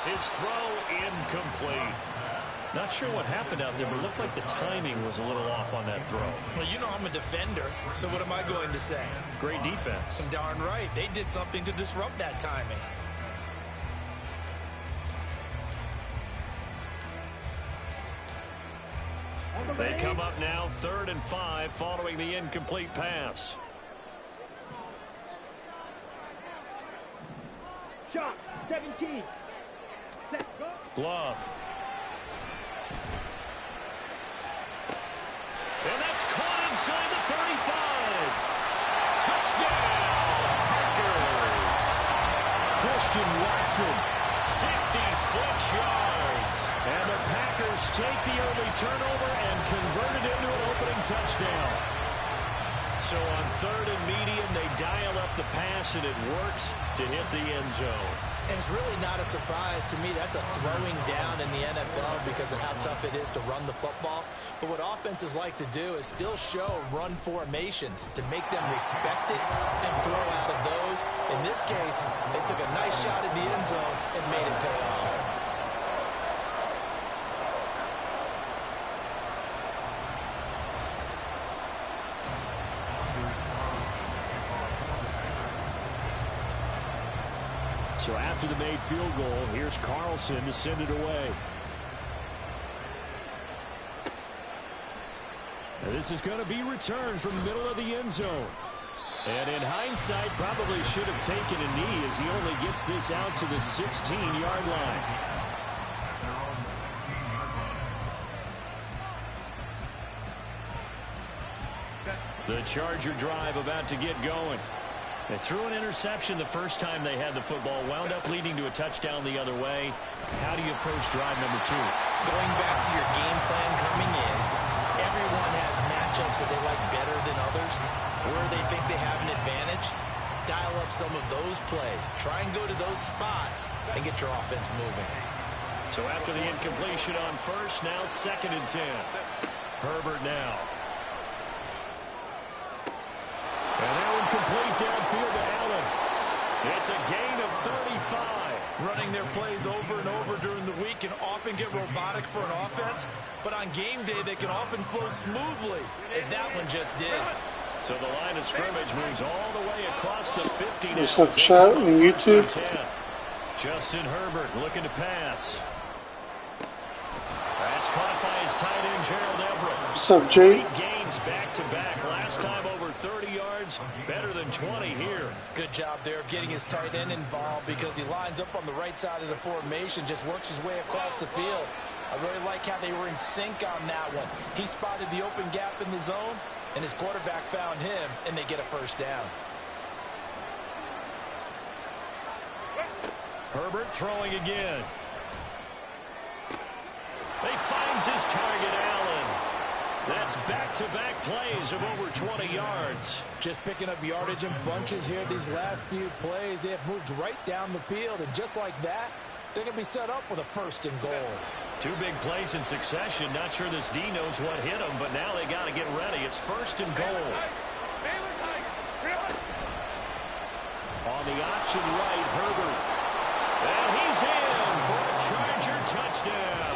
His throw incomplete. Not sure what happened out there, but it looked like the timing was a little off on that throw. Well, you know I'm a defender, so what am I going to say? Great defense. Darn right. They did something to disrupt that timing. They come up now 3rd and 5 following the incomplete pass. Shot 17. Set, go. Glove. And that's caught inside the 35. Touchdown, Packers. Christian Watson, 66 yards. And the Packers take the early turnover and convert it into an opening touchdown. So on 3rd and medium, they dial up the pass, and it works to hit the end zone. And it's really not a surprise to me. That's a throwing down in the NFL because of how tough it is to run the football. But what offenses like to do is still show run formations to make them respect it and throw out of those. In this case, they took a nice shot at the end zone and made it pay off. So after the made field goal, here's Carlson to send it away. And this is going to be returned from the middle of the end zone. And in hindsight, probably should have taken a knee as he only gets this out to the 16-yard line. The Charger drive about to get going. They threw an interception the first time they had the football, wound up leading to a touchdown the other way. How do you approach drive number 2? Going back to your game plan coming in, everyone has matchups that they like better than others, where they think they have an advantage. Dial up some of those plays. Try and go to those spots and get your offense moving. So after the incompletion on first, now 2nd and 10. Herbert now. And that one complete downfield to Allen. It's a gain of 35. Running their plays over and over during the week can often get robotic for an offense, but on game day they can often flow smoothly, as that one just did. So the line of scrimmage moves all the way across the 50 now. What's up, chat on YouTube? Justin Herbert looking to pass. That's caught by his tight end, Gerald Everett. What's up, Jay? 8 gains back-to-back. Last time over 30 yards, better than 20 here. Good job there of getting his tight end involved because he lines up on the right side of the formation, just works his way across the field. I really like how they were in sync on that one. He spotted the open gap in the zone, and his quarterback found him, and they get a first down. Herbert throwing again. He finds his target, Allen. That's back-to-back plays of over 20 yards. Just picking up yardage in bunches here these last few plays. They have moved right down the field, and just like that, they're going to be set up with a 1st and goal. 2 big plays in succession. Not sure this D knows what hit him, but now they got to get ready. It's 1st and goal. On the option right, Herbert. And he's in for a Charger touchdown.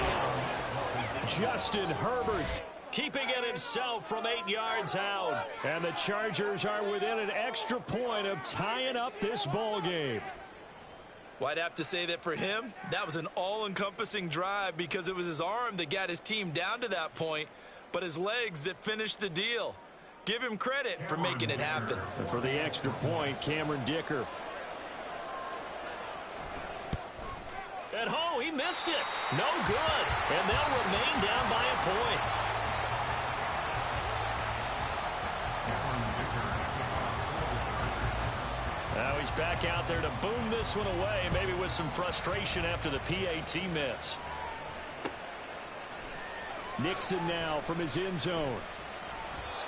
Justin Herbert keeping it himself from 8 yards out. And the Chargers are within an extra point of tying up this ball game. Well, I'd have to say that for him, that was an all-encompassing drive because it was his arm that got his team down to that point, but his legs that finished the deal. Give him credit for making it happen. And for the extra point, Cameron Dicker. At home, he missed it. No good. And they'll remain down by a point. Now he's back out there to boom this one away, maybe with some frustration after the PAT miss. Nixon now from his end zone.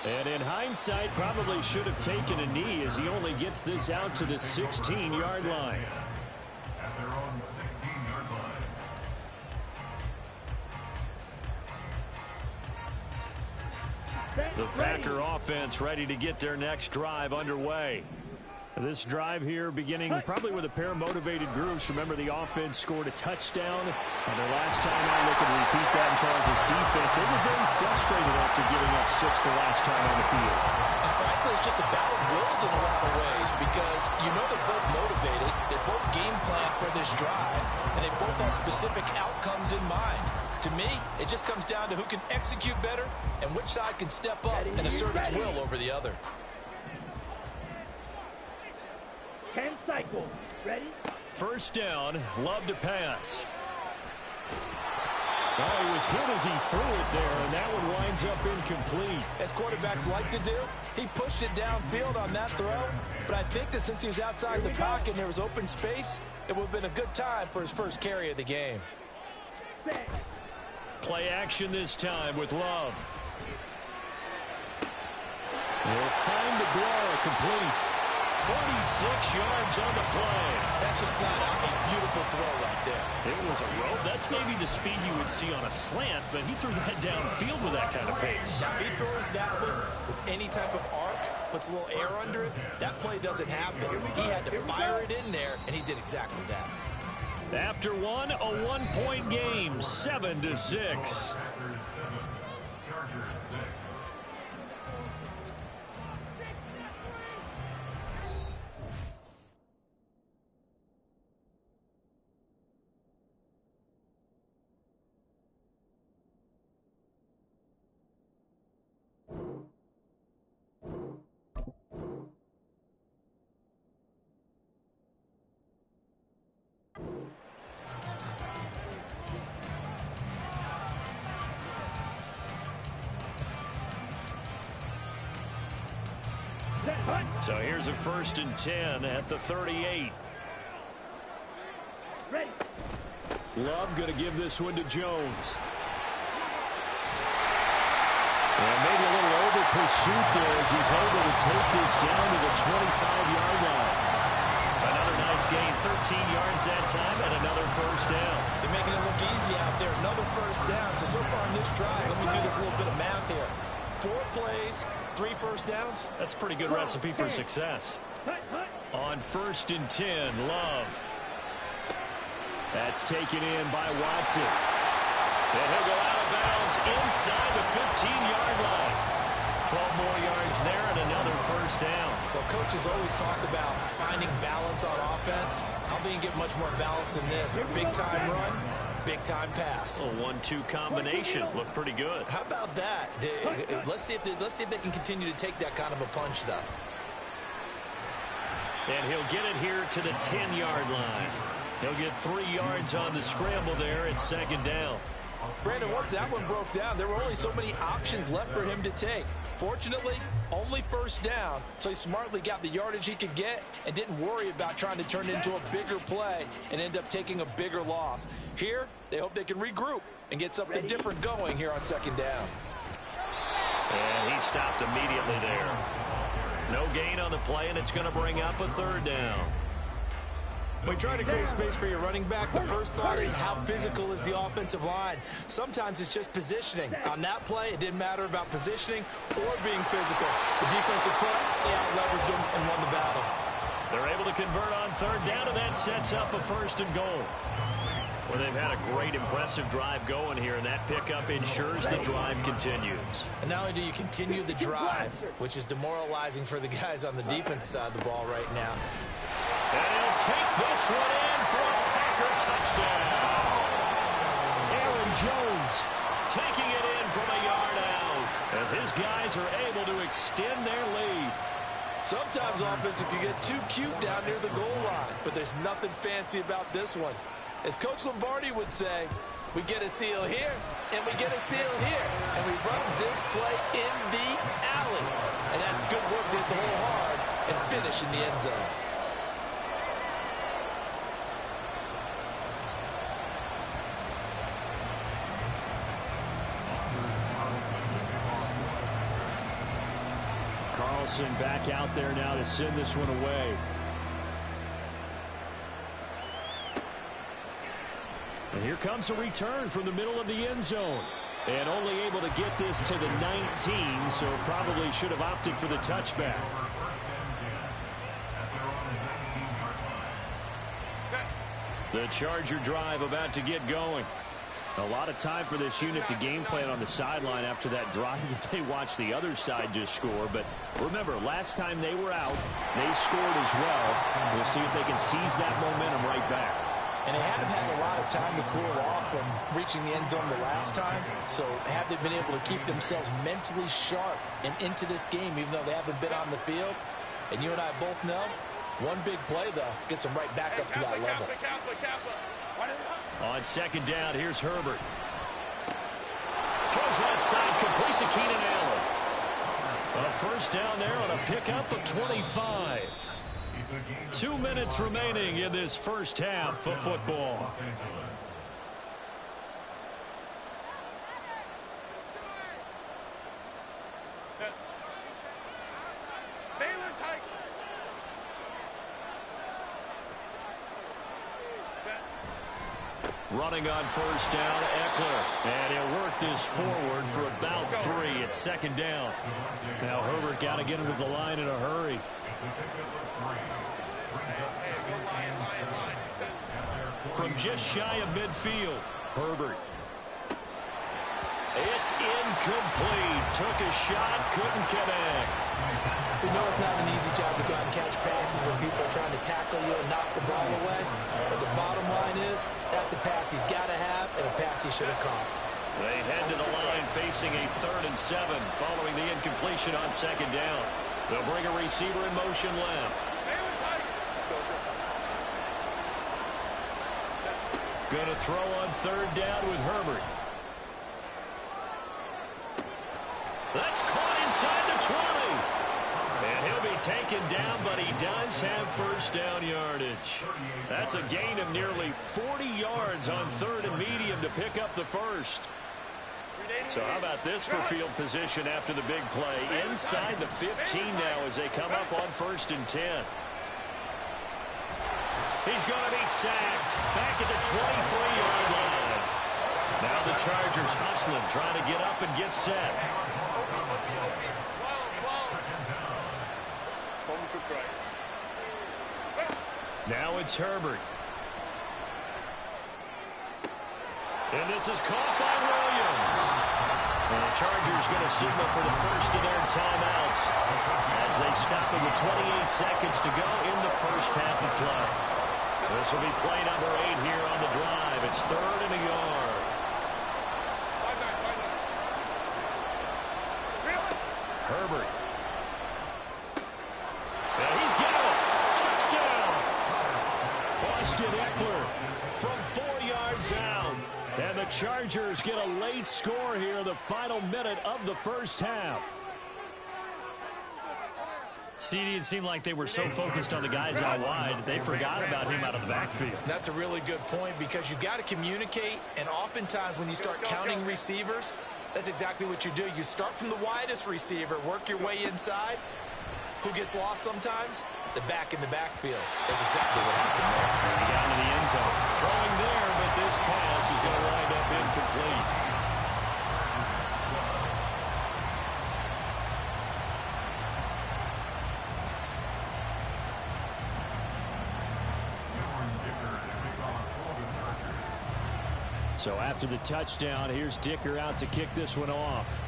And in hindsight, probably should have taken a knee as he only gets this out to the 16-yard line. The Packer offense ready to get their next drive underway. This drive here beginning probably with a pair of motivated groups. Remember, the offense scored a touchdown. And their last time out, looking to repeat that in Charles' defense. They were very frustrated after giving up 6 the last time on the field. And frankly, it's just a battle of wills in a lot of ways because you know they're both motivated. They both game plan for this drive, and they both have specific outcomes in mind. To me, it just comes down to who can execute better and which side can step up and assert its will over the other. 10 cycles. Ready? First down, Love to pass. Oh, he was hit as he threw it there, and that one winds up incomplete. As quarterbacks like to do, he pushed it downfield on that throw, but I think that since he was outside the pocket and there was open space, it would have been a good time for his first carry of the game. Play action this time with Love. He'll find the blow, complete. 46 yards on the play. That's just flat out a beautiful throw right there. It was a rope. That's maybe the speed you would see on a slant, but he threw that downfield with that kind of pace. Now, if he throws that one with any type of arc, puts a little air under it, that play doesn't happen. He had to fire it in there, and he did exactly that. After one, a one-point game, 7-6. So here's a 1st and 10 at the 38. Ready. Love going to give this one to Jones. And maybe a little over pursuit there as he's able to take this down to the 25-yard line. Another nice gain, 13 yards that time, and another first down. They're making it look easy out there. Another first down. So far in this drive, let me do this little bit of math here. 4 plays, 3 first downs. That's a pretty good recipe for success. On 1st and 10, Love. That's taken in by Watson. And he'll go out of bounds inside the 15-yard line. 12 more yards there and another first down. Well, coaches always talk about finding balance on offense. I don't think you get much more balance than this. Big-time run, big-time pass. A 1-2 combination. Looked pretty good. How about that? Let's see if they can continue to take that kind of a punch, though. And he'll get it here to the 10-yard line. He'll get 3 yards on the scramble there at 2nd down. Brandon, once that one broke down, there were only so many options left for him to take. Fortunately, only first down, so he smartly got the yardage he could get and didn't worry about trying to turn it into a bigger play and end up taking a bigger loss. Here, they hope they can regroup and get something different going here on 2nd down. And he stopped immediately there. No gain on the play, and it's going to bring up a 3rd down. When trying to create space for your running back, the first thought is how physical is the offensive line. Sometimes it's just positioning. On that play, it didn't matter about positioning or being physical. The defensive front, they out-leveraged them and won the battle. They're able to convert on 3rd down, and that sets up a 1st and goal. Well, they've had a great, impressive drive going here, and that pickup ensures the drive continues. And not only do you continue the drive, which is demoralizing for the guys on the defense side of the ball right now. And he'll take this one in for a Packer touchdown. Aaron Jones taking it in from a yard out as his guys are able to extend their lead. Sometimes offenses can get too cute down near the goal line, but there's nothing fancy about this one. As Coach Lombardi would say, we get a seal here, and we get a seal here, and we run this play in the alley. And that's good work to hit the hole hard and finish in the end zone. Carlson back out there now to send this one away. And here comes a return from the middle of the end zone. And only able to get this to the 19, so probably should have opted for the touchback. The Charger drive about to get going. A lot of time for this unit to game plan on the sideline after that drive that they watched the other side just score. But remember, last time they were out, they scored as well. We'll see if they can seize that momentum right back. And they haven't had a lot of time to cool off from reaching the end zone the last time. So have they been able to keep themselves mentally sharp and into this game, even though they haven't been on the field? And you and I both know, one big play, though, gets them right back up to that level. On second down, here's Herbert. Throws left side, complete to Keenan Allen. A first down there on a pickup of 25. 2 minutes remaining in this first half of football. Running on first down, Eckler. And he'll work this forward for about 3 at second down. Now Herbert got to get into the line in a hurry. From just shy of midfield, Herbert. It's incomplete. Took a shot, couldn't connect. We know it's not an easy job to go out and catch passes when people are trying to tackle you and knock the ball away. But the bottom line is, that's a pass he's got to have and a pass he should have caught. They head to the line facing a 3rd and 7 following the incompletion on second down. They'll bring a receiver in motion left. Going to throw on 3rd down with Herbert. That's caught inside the 20. And he'll be taken down, but he does have first down yardage. That's a gain of nearly 40 yards on 3rd and medium to pick up the first. So how about this for field position after the big play? Inside the 15 now as they come up on 1st and 10. He's going to be sacked back at the 23-yard line. Now the Chargers hustling, trying to get up and get set. Now it's Herbert. And this is caught by Williams. And the Chargers going to signal for the first of their timeouts as they stop it with 28 seconds to go in the first half of play. This will be play number 8 here on the drive. It's 3rd and a yard. Herbert. And he's got it. Touchdown. Austin Eckler from 4 yards out. And the Chargers get a late score here in the final minute of the first half. CD, it seemed like they were so focused on the guys out wide, they forgot about him out of the backfield. That's a really good point because you've got to communicate, and oftentimes when you start counting receivers, that's exactly what you do. You start from the widest receiver, work your way inside. Who gets lost sometimes? The back in the backfield. That's exactly what happened there. He got into the end zone. Throwing there, but this pass is going to wind up incomplete. So after the touchdown, here's Dicker out to kick this one off.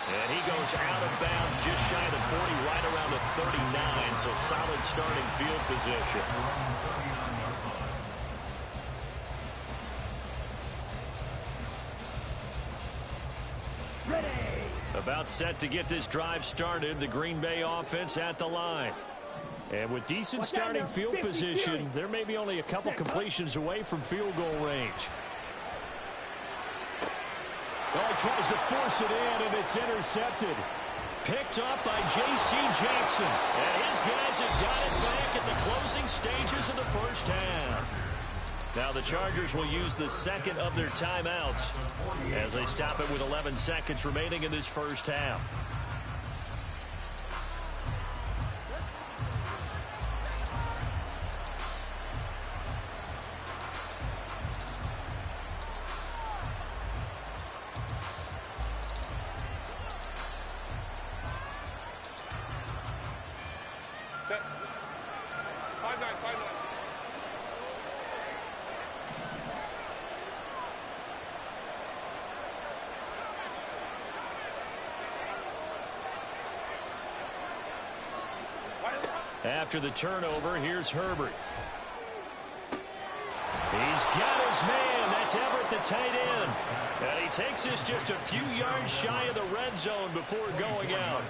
And he goes out of bounds just shy of the 40, right around the 39, so solid starting field position. About set to get this drive started, the Green Bay offense at the line. And with decent starting field position, there may be only a couple completions away from field goal range. Oh, he tries to force it in, and it's intercepted. Picked up by J.C. Jackson. And his guys have got it back at the closing stages of the first half. Now the Chargers will use the second of their timeouts as they stop it with 11 seconds remaining in this first half. After the turnover, here's Herbert. He's got his man. That's Everett, the tight end. And he takes this just a few yards shy of the red zone before going out.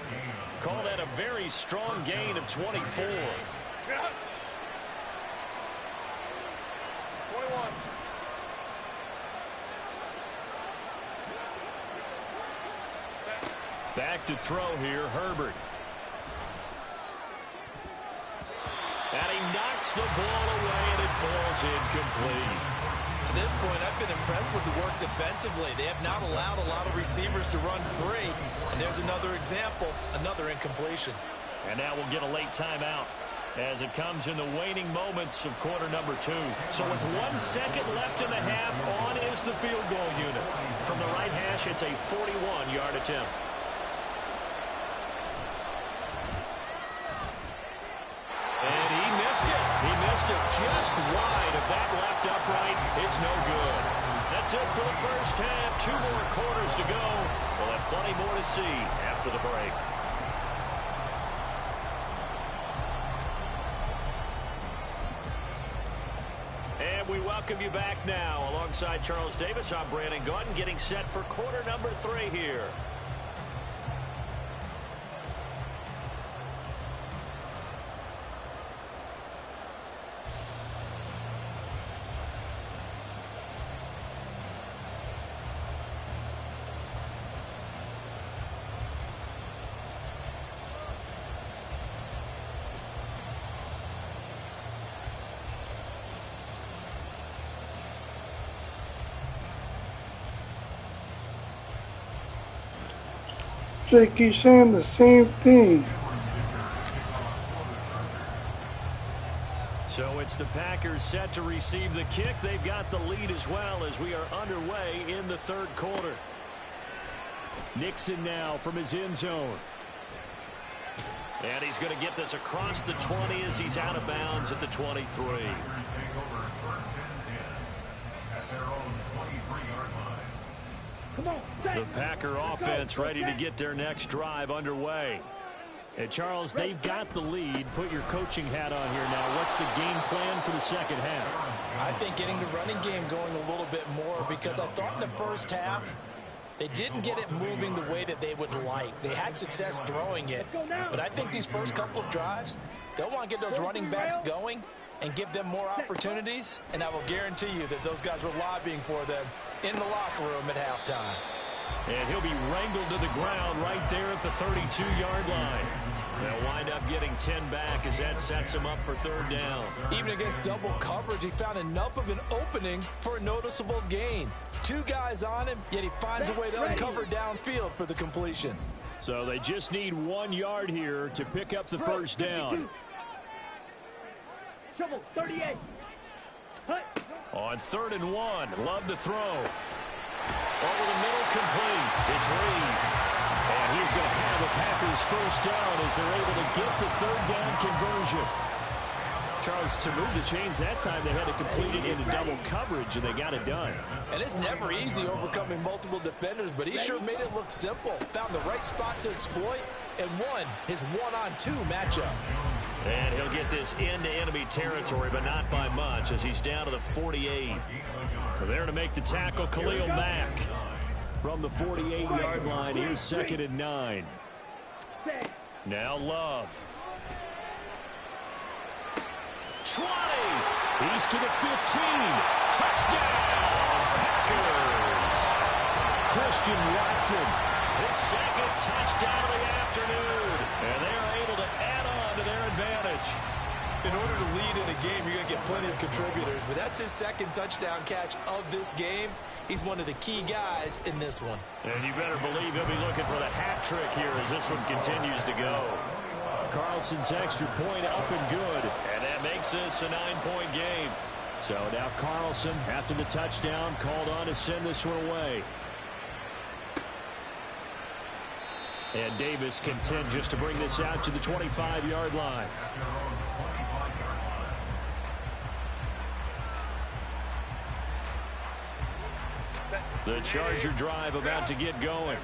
Call that a very strong gain of 24. 21. Back to throw here, Herbert. And he knocks the ball away, and it falls incomplete. To this point, I've been impressed with the work defensively. They have not allowed a lot of receivers to run free. And there's another example, another incompletion. And now we'll get a late timeout as it comes in the waning moments of quarter number 2. So with 1 second left in the half, on is the field goal unit. From the right hash, it's a 41-yard attempt. And he missed it. He missed it just wide of that left upright. It's no good. That's it for the first half. 2 more quarters to go. We'll have plenty more to see after the break. And we welcome you back now. Alongside Charles Davis, I'm Brandon Gaudin, getting set for quarter number 3 here. They keep saying the same thing. So it's the Packers set to receive the kick. They've got the lead as well as we are underway in the third quarter. Nixon now from his end zone. And he's going to get this across the 20 as he's out of bounds at the 23. The Packer offense ready to get their next drive underway. And Charles, they've got the lead. Put your coaching hat on here now. What's the game plan for the second half? I think getting the running game going a little bit more, because I thought in the first half they didn't get it moving the way that they would like. They had success throwing it, but I think these first couple of drives, they'll want to get those running backs going and give them more opportunities, and I will guarantee you that those guys were lobbying for them in the locker room at halftime. And he'll be wrangled to the ground right there at the 32-yard line. They'll wind up getting 10 back as that sets him up for third down. Even against double coverage, he found enough of an opening for a noticeable gain. 2 guys on him, yet he finds a way to uncover downfield for the completion. So they just need 1 yard here to pick up the first down. Shovel, 38. On 3rd and 1, Love to throw. Over the middle, complete. It's Reed. And he's going to have a Packers first down as they're able to get the third down conversion. Charles, to move the chains that time, they had to complete it into double coverage, and they got it done. And it's never easy overcoming multiple defenders, but he sure made it look simple. Found the right spot to exploit and won his 1-on-2 matchup. And he'll get this into enemy territory, but not by much, as he's down to the 48. There to make the tackle, Khalil Mack. From the 48-yard line, here's 2nd and 9. Now Love. 20. He's to the 15. Touchdown, Packers. Christian Watson, his 2nd touchdown of the afternoon. And they are able to add on to their advantage. In order to lead in a game, you're going to get plenty of contributors, but that's his 2nd touchdown catch of this game. He's one of the key guys in this one. And you better believe he'll be looking for the hat trick here as this one continues to go. Carlson's extra point up and good, and that makes this a 9-point game. So now Carlson, after the touchdown, called on to send this one away. And Davis content just to bring this out to the 25-yard line. The Charger drive about to get going.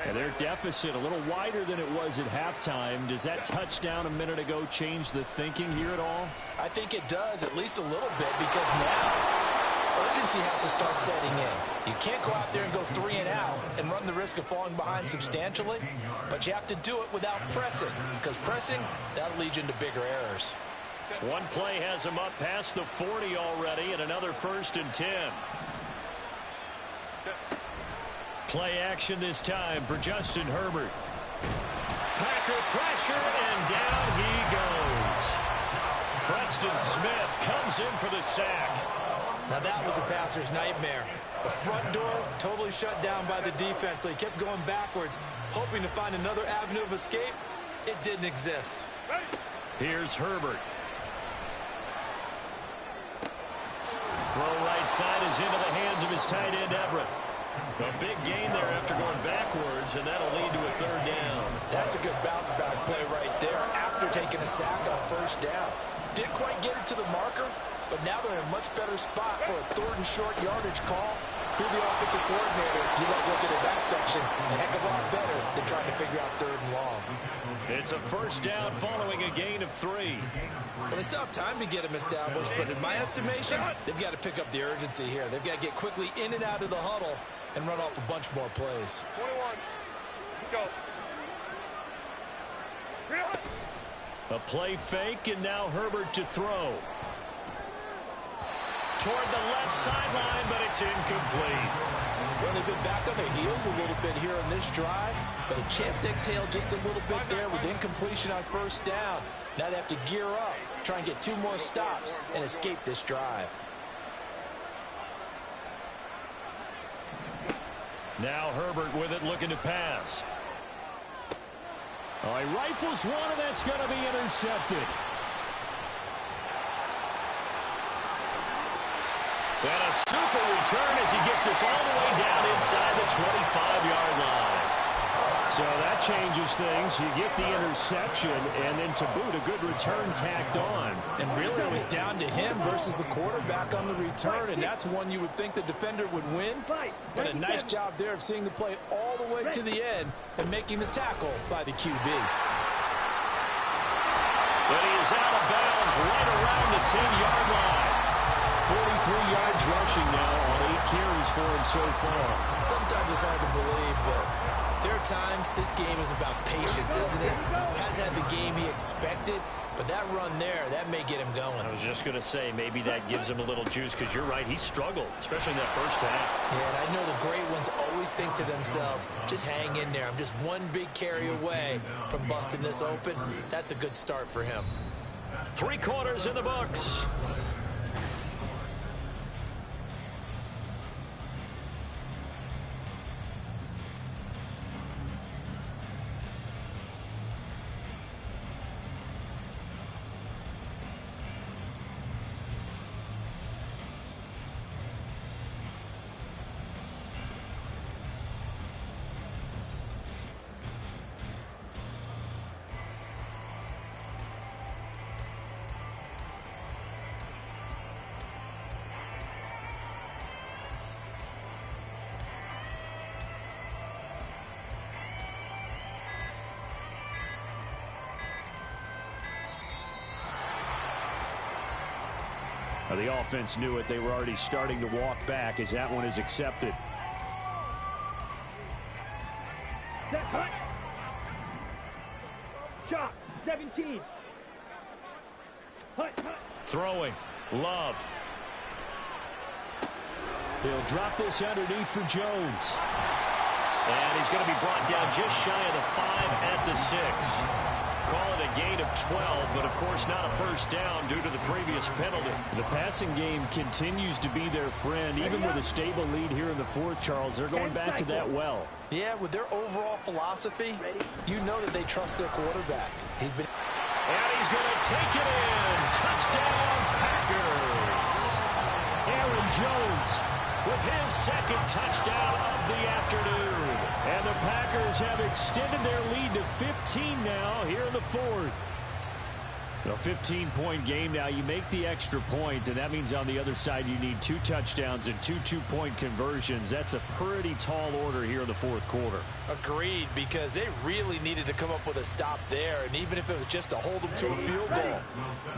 And their deficit a little wider than it was at halftime. Does that touchdown a minute ago change the thinking here at all? I think it does, at least a little bit, because now urgency has to start setting in. You can't go out there and go 3 and out and run the risk of falling behind substantially, but you have to do it without pressing, because pressing, that'll lead you into bigger errors. One play has him up past the 40 already, and another 1st and 10. Play action this time for Justin Herbert. Packer pressure, and down he goes. Preston Smith comes in for the sack. Now that was a passer's nightmare. The front door totally shut down by the defense, so he kept going backwards, hoping to find another avenue of escape. It didn't exist. Here's Herbert. Throw right side is into the hands of his tight end, Everett. A big gain there after going backwards, and that'll lead to a 3rd down. That's a good bounce-back play right there after taking a sack on 1st down. Didn't quite get it to the marker, but now they're in a much better spot for a 3rd and short yardage call. Through the offensive coordinator, you like looking at that section a heck of a lot better than trying to figure out 3rd and long. It's a 1st down following a gain of 3. Well, they still have time to get them established, but in my estimation, they've got to pick up the urgency here. They've got to get quickly in and out of the huddle and run off a bunch more plays. 21. Go. A play fake, and now Herbert to throw. Toward the left sideline, but it's incomplete. Well, they've been back on their heels a little bit here on this drive, but a chance to exhale just a little bit there with incompletion on 1st down. Now they have to gear up, try and get 2 more stops, and escape this drive. Now Herbert with it, looking to pass. Oh, he rifles one, and that's going to be intercepted. And a super return as he gets us all the way down inside the 25-yard line. So that changes things. You get the interception, and then to boot, a good return tacked on. And really, it was down to him versus the quarterback on the return, and that's one you would think the defender would win. But a nice job there of seeing the play all the way to the end and making the tackle by the QB. But he is out of bounds right around the 10-yard line. 43 yards rushing now on 8 carries for him so far. Sometimes it's hard to believe, but there are times this game is about patience, isn't it? Has had the game he expected, but that run there, that may get him going. I was just going to say, maybe that gives him a little juice, because you're right, he struggled, especially in that 1st half. Yeah, and I know the great ones always think to themselves, just hang in there. I'm just one big carry away from busting this open. That's a good start for him. 3 quarters in the books. The offense knew it. They were already starting to walk back as that one is accepted. Shot. 17. Throwing. Love. He'll drop this underneath for Jones. And he's going to be brought down just shy of the 5 at the 6. Call it a gain of 12, but of course not a 1st down due to the previous penalty. The passing game continues to be their friend, even with a stable lead here in the 4th, Charles. They're going back to that well. Yeah, with their overall philosophy, you know that they trust their quarterback. And he's going to take it in. Touchdown, Packers. Aaron Jones with his 2nd touchdown of the afternoon. And the Packers have extended their lead to 15 now here in the 4th. A 15-point game now. You make the extra point, and that means on the other side you need 2 touchdowns and 2 two-point conversions. That's a pretty tall order here in the fourth quarter. Agreed, because they really needed to come up with a stop there, and even if it was just to hold them to a field goal.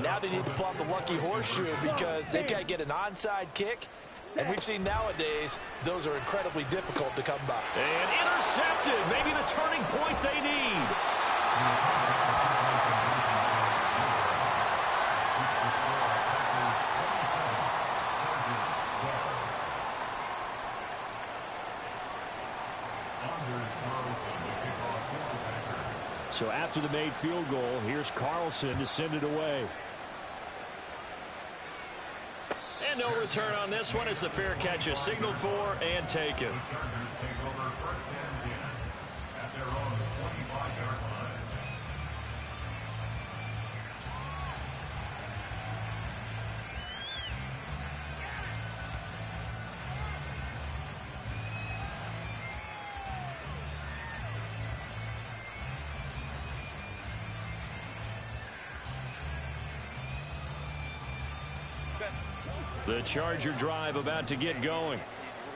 Now they need to pull out the lucky horseshoe because they've got to get an onside kick, and we've seen nowadays those are incredibly difficult to come by. And intercepted. Maybe the turning point they need. So after the made field goal, here's Carlson to send it away. And no return on this one as the fair catch is signaled for and taken. The Charger drive about to get going.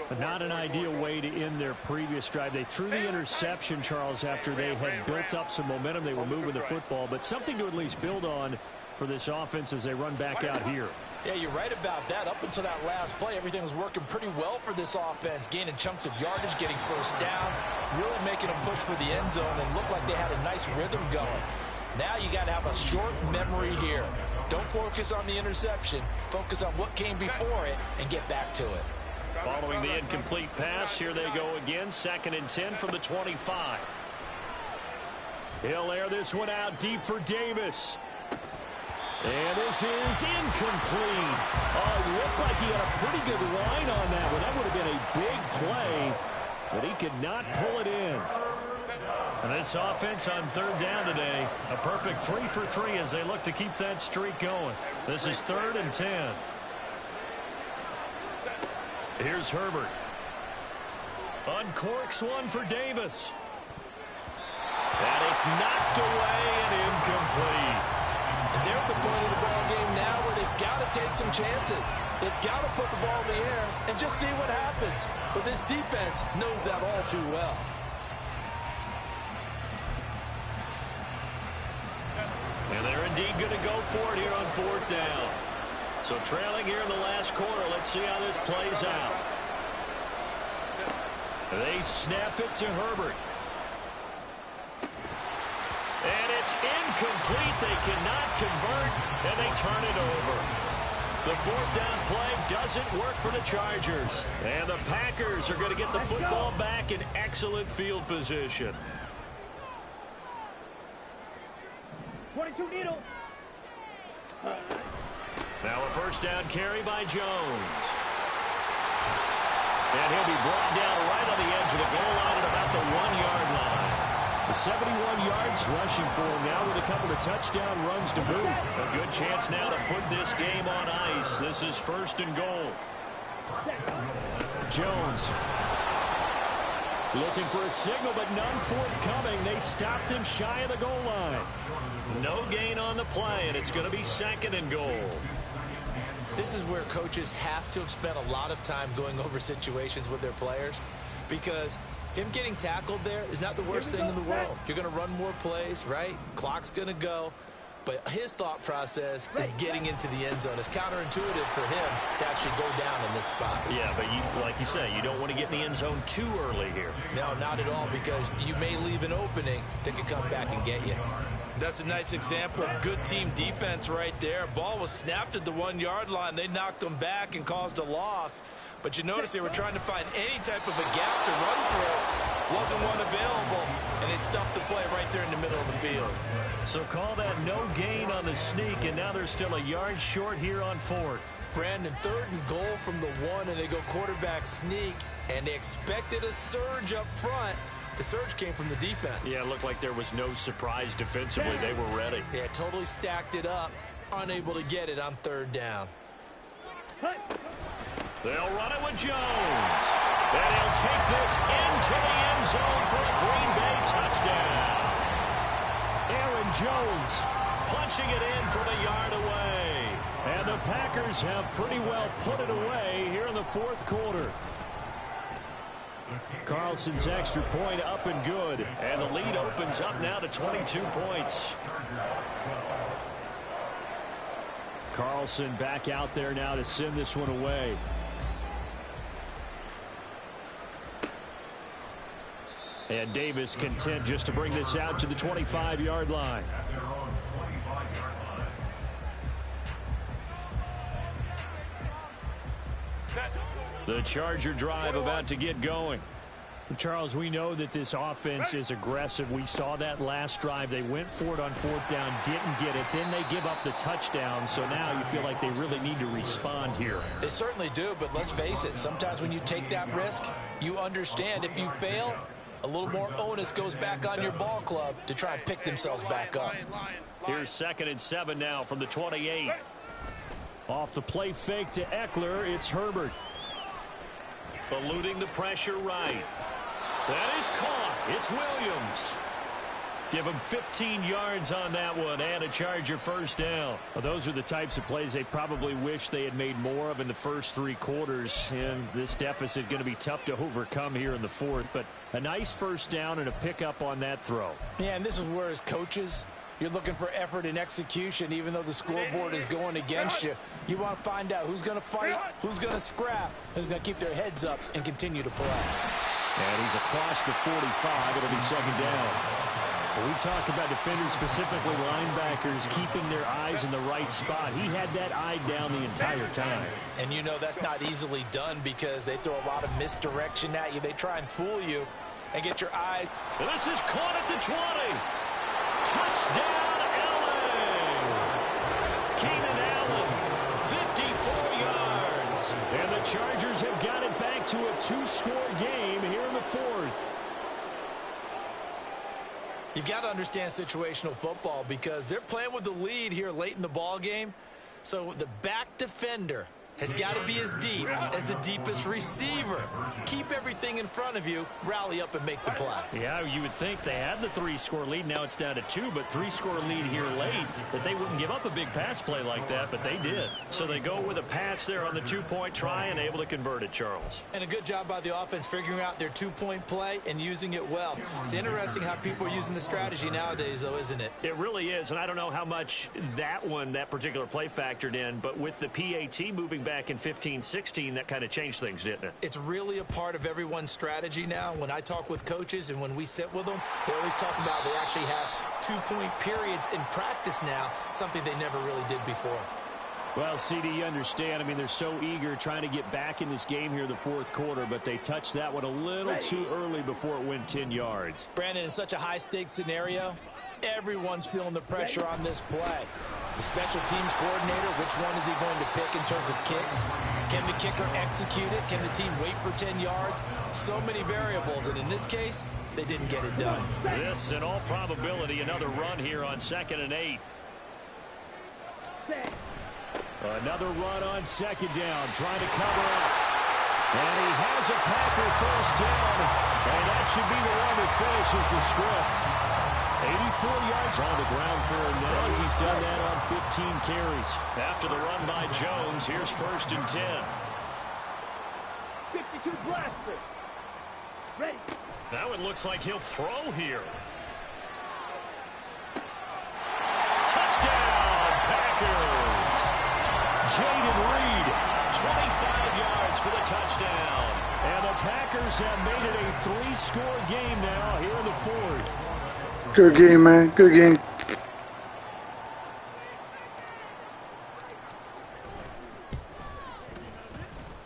But not an ideal way to end their previous drive. They threw the interception, Charles, after they had built up some momentum. They were moving the football, but something to at least build on for this offense as they run back out here. Yeah, you're right about that. Up until that last play, everything was working pretty well for this offense, gaining chunks of yardage, getting first downs, really making them push for the end zone, and looked like they had a nice rhythm going. Now you got to have a short memory here. Don't focus on the interception. Focus on what came before it and get back to it. Following the incomplete pass, here they go again. 2nd and 10 from the 25. He'll air this one out deep for Davis. And this is incomplete. Oh, it looked like he had a pretty good line on that one. That would have been a big play, but he could not pull it in. And this offense on 3rd down today, a perfect 3 for 3 as they look to keep that streak going. This is 3rd and 10. Here's Herbert. Uncorks one for Davis. And it's knocked away and incomplete. And they're at the point of the ball game now where they've got to take some chances. They've got to put the ball in the air and just see what happens. But this defense knows that all too well. And they're indeed going to go for it here on 4th down. So trailing here in the last quarter, let's see how this plays out. They snap it to Herbert. And it's incomplete. They cannot convert, and they turn it over. The 4th down play doesn't work for the Chargers. And the Packers are going to get the football back in excellent field position. 22 needle. Now a 1st down carry by Jones. And he'll be brought down right on the edge of the goal line at about the 1-yard line. The 71 yards rushing for him now with a couple of touchdown runs to boot. A good chance now to put this game on ice. This is 1st and goal. Jones looking for a signal, but none forthcoming. They stopped him shy of the goal line. No gain on the play, and it's going to be 2nd and goal. This is where coaches have to have spent a lot of time going over situations with their players, because him getting tackled there is not the worst thing in the world. You're going to run more plays, right? Clock's going to go. But his thought process is getting into the end zone. It's counterintuitive for him to actually go down in this spot. Yeah, but like you say, you don't want to get in the end zone too early here. No, not at all, because you may leave an opening that could come back and get you. That's a nice example of good team defense right there. Ball was snapped at the 1-yard line. They knocked them back and caused a loss. But you notice they were trying to find any type of a gap to run through. Wasn't one available, and they stuffed the play right there in the middle of the field. So call that no gain on the sneak, and now they're still a yard short here on 4th. Brandon, 3rd and goal from the 1, and they go quarterback sneak, and they expected a surge up front. The surge came from the defense. Yeah, it looked like there was no surprise defensively. They were ready. Yeah, totally stacked it up, unable to get it on 3rd down. They'll run it with Jones. And he'll take this into the end zone for a Green Bay touchdown. Aaron Jones punching it in from a yard away. And the Packers have pretty well put it away here in the fourth quarter. Carlson's extra point up and good. And the lead opens up now to 22 points. Carlson back out there now to send this one away. And Davis content just to bring this out to the 25-yard line. The Charger drive about to get going. Charles, we know that this offense is aggressive. We saw that last drive. They went for it on fourth down, didn't get it. Then they give up the touchdown. So now you feel like they really need to respond here. They certainly do, but let's face it. Sometimes when you take that risk, you understand if you fail, a little more onus goes back on your ball club to try and pick themselves back up. Here's 2nd and 7 now from the 28. Off the play fake to Eckler, it's Herbert. Eluding the pressure right. That is caught. It's Williams. Give him 15 yards on that one and a Charger first down. Well, those are the types of plays they probably wish they had made more of in the first 3 quarters. And this deficit going to be tough to overcome here in the fourth. But a nice first down and a pickup on that throw. Yeah, and this is where as coaches, you're looking for effort and execution. Even though the scoreboard is going against you, you want to find out who's going to fight, who's going to scrap, who's going to keep their heads up and continue to play. And he's across the 45. It'll be 2nd down. When we talk about defenders, specifically linebackers, keeping their eyes in the right spot. He had that eye down the entire time. And you know that's not easily done because they throw a lot of misdirection at you. They try and fool you and get your eye. And this is caught at the 20. Touchdown, Allen! Keenan Allen, 54 yards. And the Chargers have got it back to a 2-score game here in the fourth. You've got to understand situational football because they're playing with the lead here late in the ball game. So the back defender has got to be as deep as the deepest receiver. Keep everything in front of you, rally up and make the play. Yeah, you would think they had the 3-score lead. Now it's down to 2, but 3-score lead here late, that they wouldn't give up a big pass play like that, but they did. So they go with a pass there on the 2-point try and able to convert it, Charles. And a good job by the offense figuring out their 2-point play and using it well. It's interesting how people are using the strategy nowadays, though, isn't it? It really is, and I don't know how much that particular play factored in, but with the PAT moving back in 15-16, that kind of changed things, didn't it? It's really a part of everyone's strategy now. When I talk with coaches and when we sit with them, they always talk about they actually have 2-point periods in practice now, something they never really did before. Well, CD, you understand. I mean, they're so eager trying to get back in this game here in the fourth quarter, but they touched that one a little too early before it went 10 yards. Brandon, in such a high-stakes scenario, everyone's feeling the pressure on this play. The special teams coordinator, which one is he going to pick in terms of kicks? Can the kicker execute it? Can the team wait for 10 yards? So many variables, and in this case, they didn't get it done. This, in all probability, another run here on 2nd and 8. Another run on 2nd down, trying to cover up. And he has a Packer first down, and that should be the one that finishes the script. 84 yards on the ground for Hernandez. He's done that on 15 carries. After the run by Jones, here's 1st and 10. 52 blaster. Ready. Now it looks like he'll throw here. Touchdown, Packers! Jaden Reed, 25 yards for the touchdown. And the Packers have made it a 3-score game now here in the fourth. Good game, man. Good game.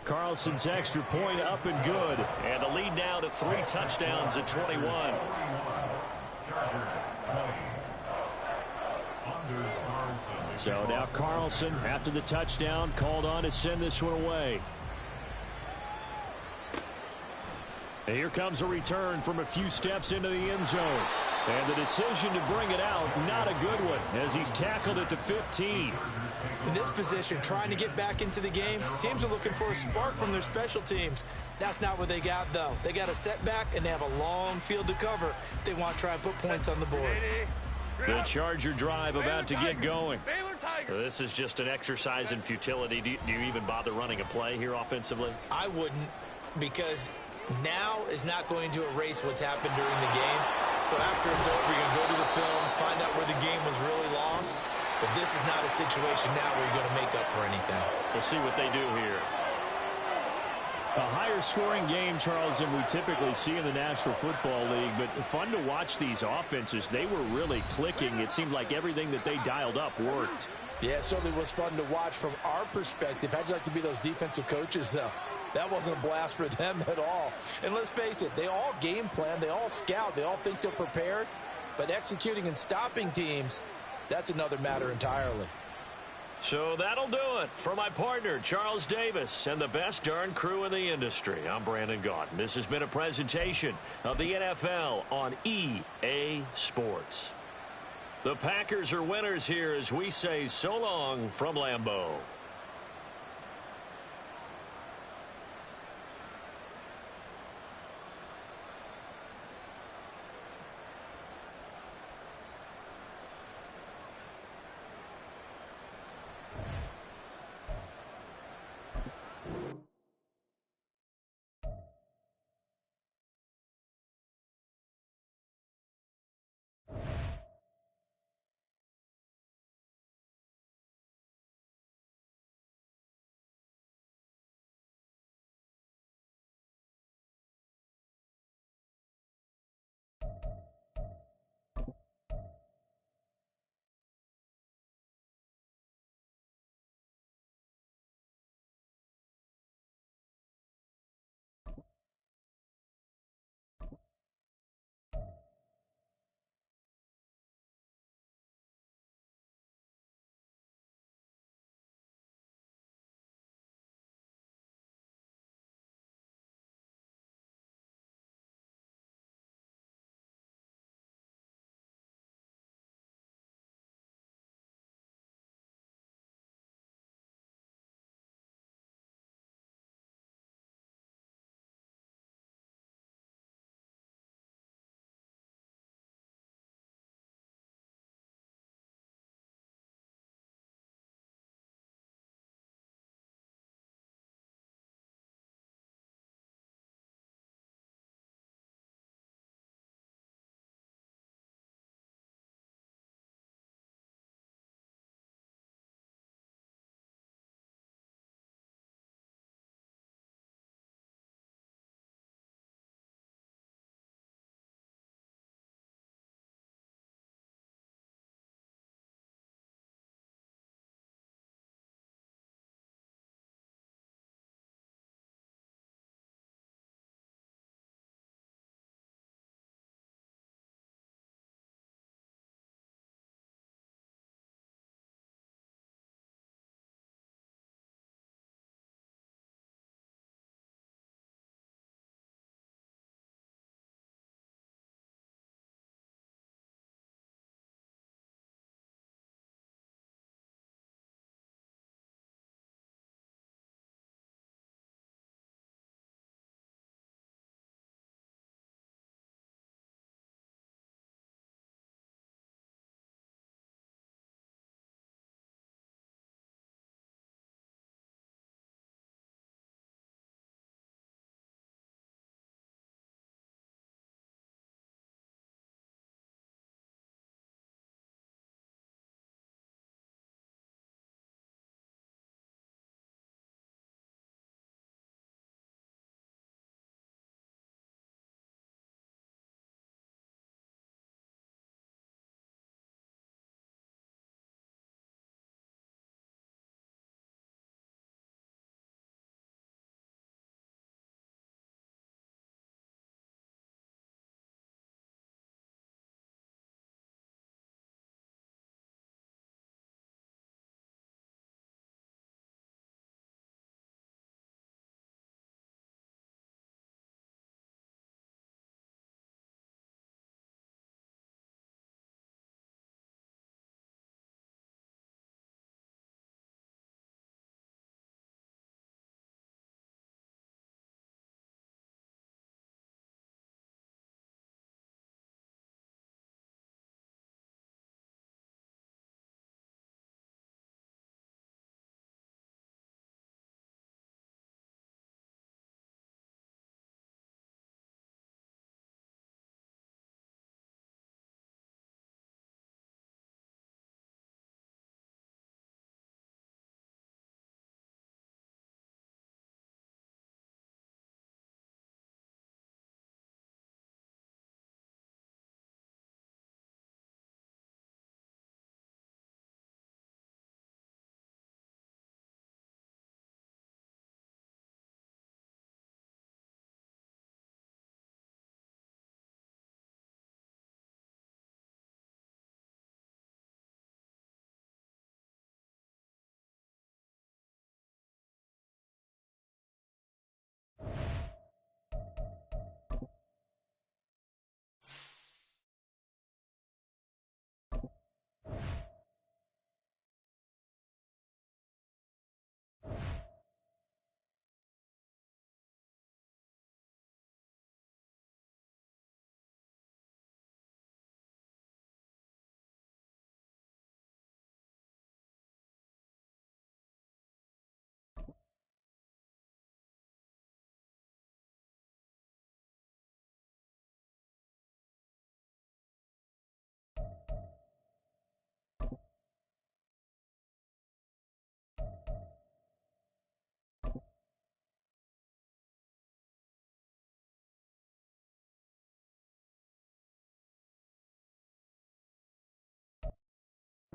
Carlson's extra point up and good. And the lead now to 3 touchdowns at 21. So now Carlson, after the touchdown, called on to send this one away. And here comes a return from a few steps into the end zone. And the decision to bring it out, not a good one, as he's tackled at the 15. In this position, trying to get back into the game, teams are looking for a spark from their special teams. That's not what they got, though. They got a setback, and they have a long field to cover if they want to try and put points on the board. The Charger drive about to get going. This is just an exercise in futility. Do you even bother running a play here offensively? I wouldn't, because now is not going to erase what's happened during the game. So after it's over, you're going to go to the film, find out where the game was really lost. But this is not a situation now where you're going to make up for anything. We'll see what they do here. A higher scoring game, Charles, than we typically see in the National Football League, but fun to watch these offenses. They were really clicking. It seemed like everything that they dialed up worked. Yeah, it certainly was fun to watch from our perspective. How'd you like to be those defensive coaches, though? That wasn't a blast for them at all. And let's face it, they all game plan, they all scout, they all think they're prepared. But executing and stopping teams, that's another matter entirely. So that'll do it for my partner, Charles Davis, and the best darn crew in the industry. I'm Brandon Gaudin. This has been a presentation of the NFL on EA Sports. The Packers are winners here as we say so long from Lambeau.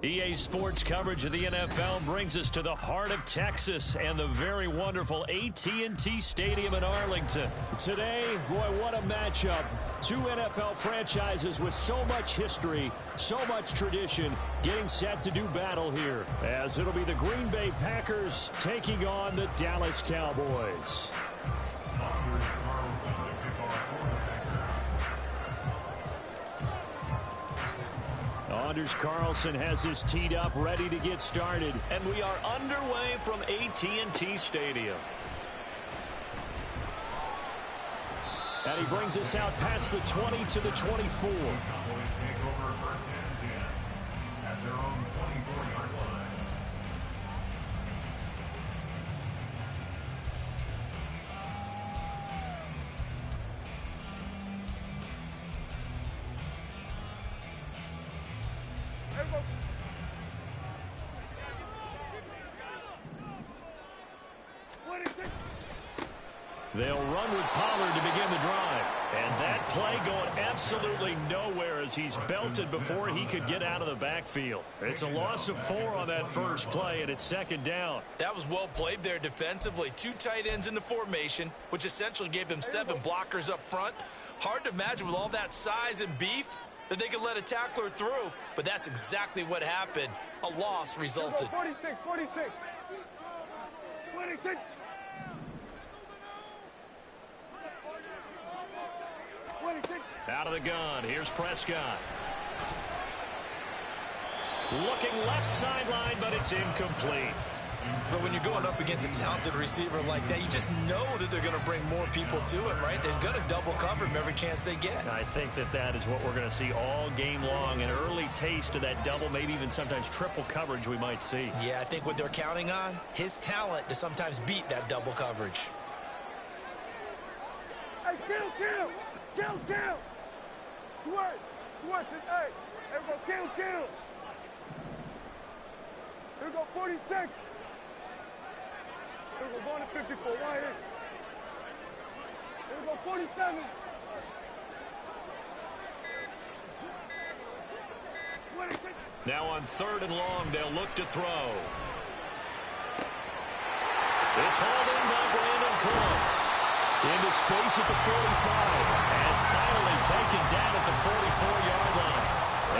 EA Sports coverage of the NFL brings us to the heart of Texas and the very wonderful AT&T Stadium in Arlington. Today, boy, what a matchup. Two NFL franchises with so much history, so much tradition, getting set to do battle here, as it'll be the Green Bay Packers taking on the Dallas Cowboys. Anders Carlson has his teed up, ready to get started. And we are underway from AT&T Stadium. And he brings us out past the 20 to the 24. They'll run with Pollard to begin the drive. And that play going absolutely nowhere as he's belted before he could get out of the backfield. It's a loss of 4 on that first play, and it's second down. That was well played there defensively. 2 tight ends in the formation, which essentially gave them 7 blockers up front. Hard to imagine with all that size and beef that they could let a tackler through, but that's exactly what happened. A loss resulted. 46, 46. 26. Out of the gun, here's Prescott. Looking left sideline, but it's incomplete. But when you're going up against a talented receiver like that, you just know that they're going to bring more people to him, right? They're going to double cover him every chance they get. I think that is what we're going to see all game long. An early taste of that double, maybe even sometimes triple coverage we might see. Yeah, I think what they're counting on, his talent to sometimes beat that double coverage. Hey, kill! Sweat, hey, everybody kill. Here we go, 46. Here we go, going to 54, right here. Here we go, 47. 26. Now on 3rd and long, they'll look to throw. It's holding by Brandon Cooks. Into space at the 45. And finally taken down at the 44-yard line.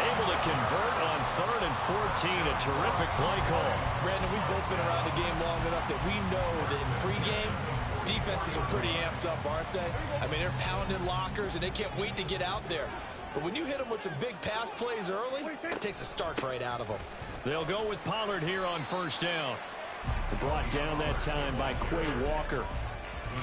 Able to convert on 3rd and 14. A terrific play call. Brandon, we've both been around the game long enough that we know that in pregame, defenses are pretty amped up, aren't they? I mean, they're pounding lockers, and they can't wait to get out there. But when you hit them with some big pass plays early, it takes the starch right out of them. They'll go with Pollard here on 1st down. Brought down that time by Quay Walker.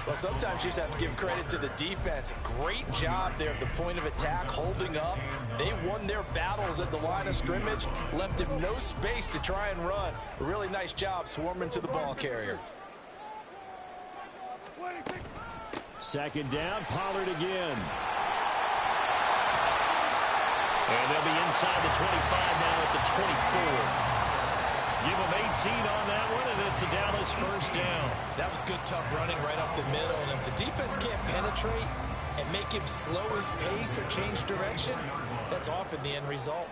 Well, sometimes you just have to give credit to the defense. Great job there at the point of attack, holding up. They won their battles at the line of scrimmage, left him no space to try and run. A really nice job swarming to the ball carrier. 2nd down, Pollard again. And they'll be inside the 25 now at the 24. Give them 18 on that one, and it's a Dallas 1st down. That was good, tough running right up the middle. And if the defense can't penetrate and make him slow his pace or change direction, that's often the end result.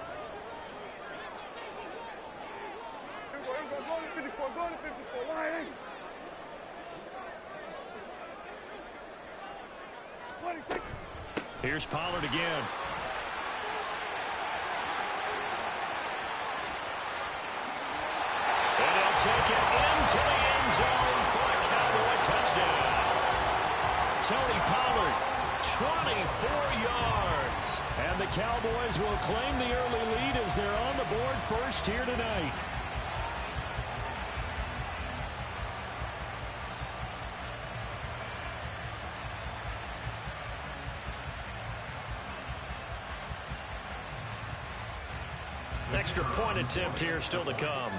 Here's Pollard again. And he'll take it into the end zone for a Cowboy touchdown. Tony Pollard, 24 yards. And the Cowboys will claim the early lead as they're on the board first here tonight. Extra point attempt here still to come.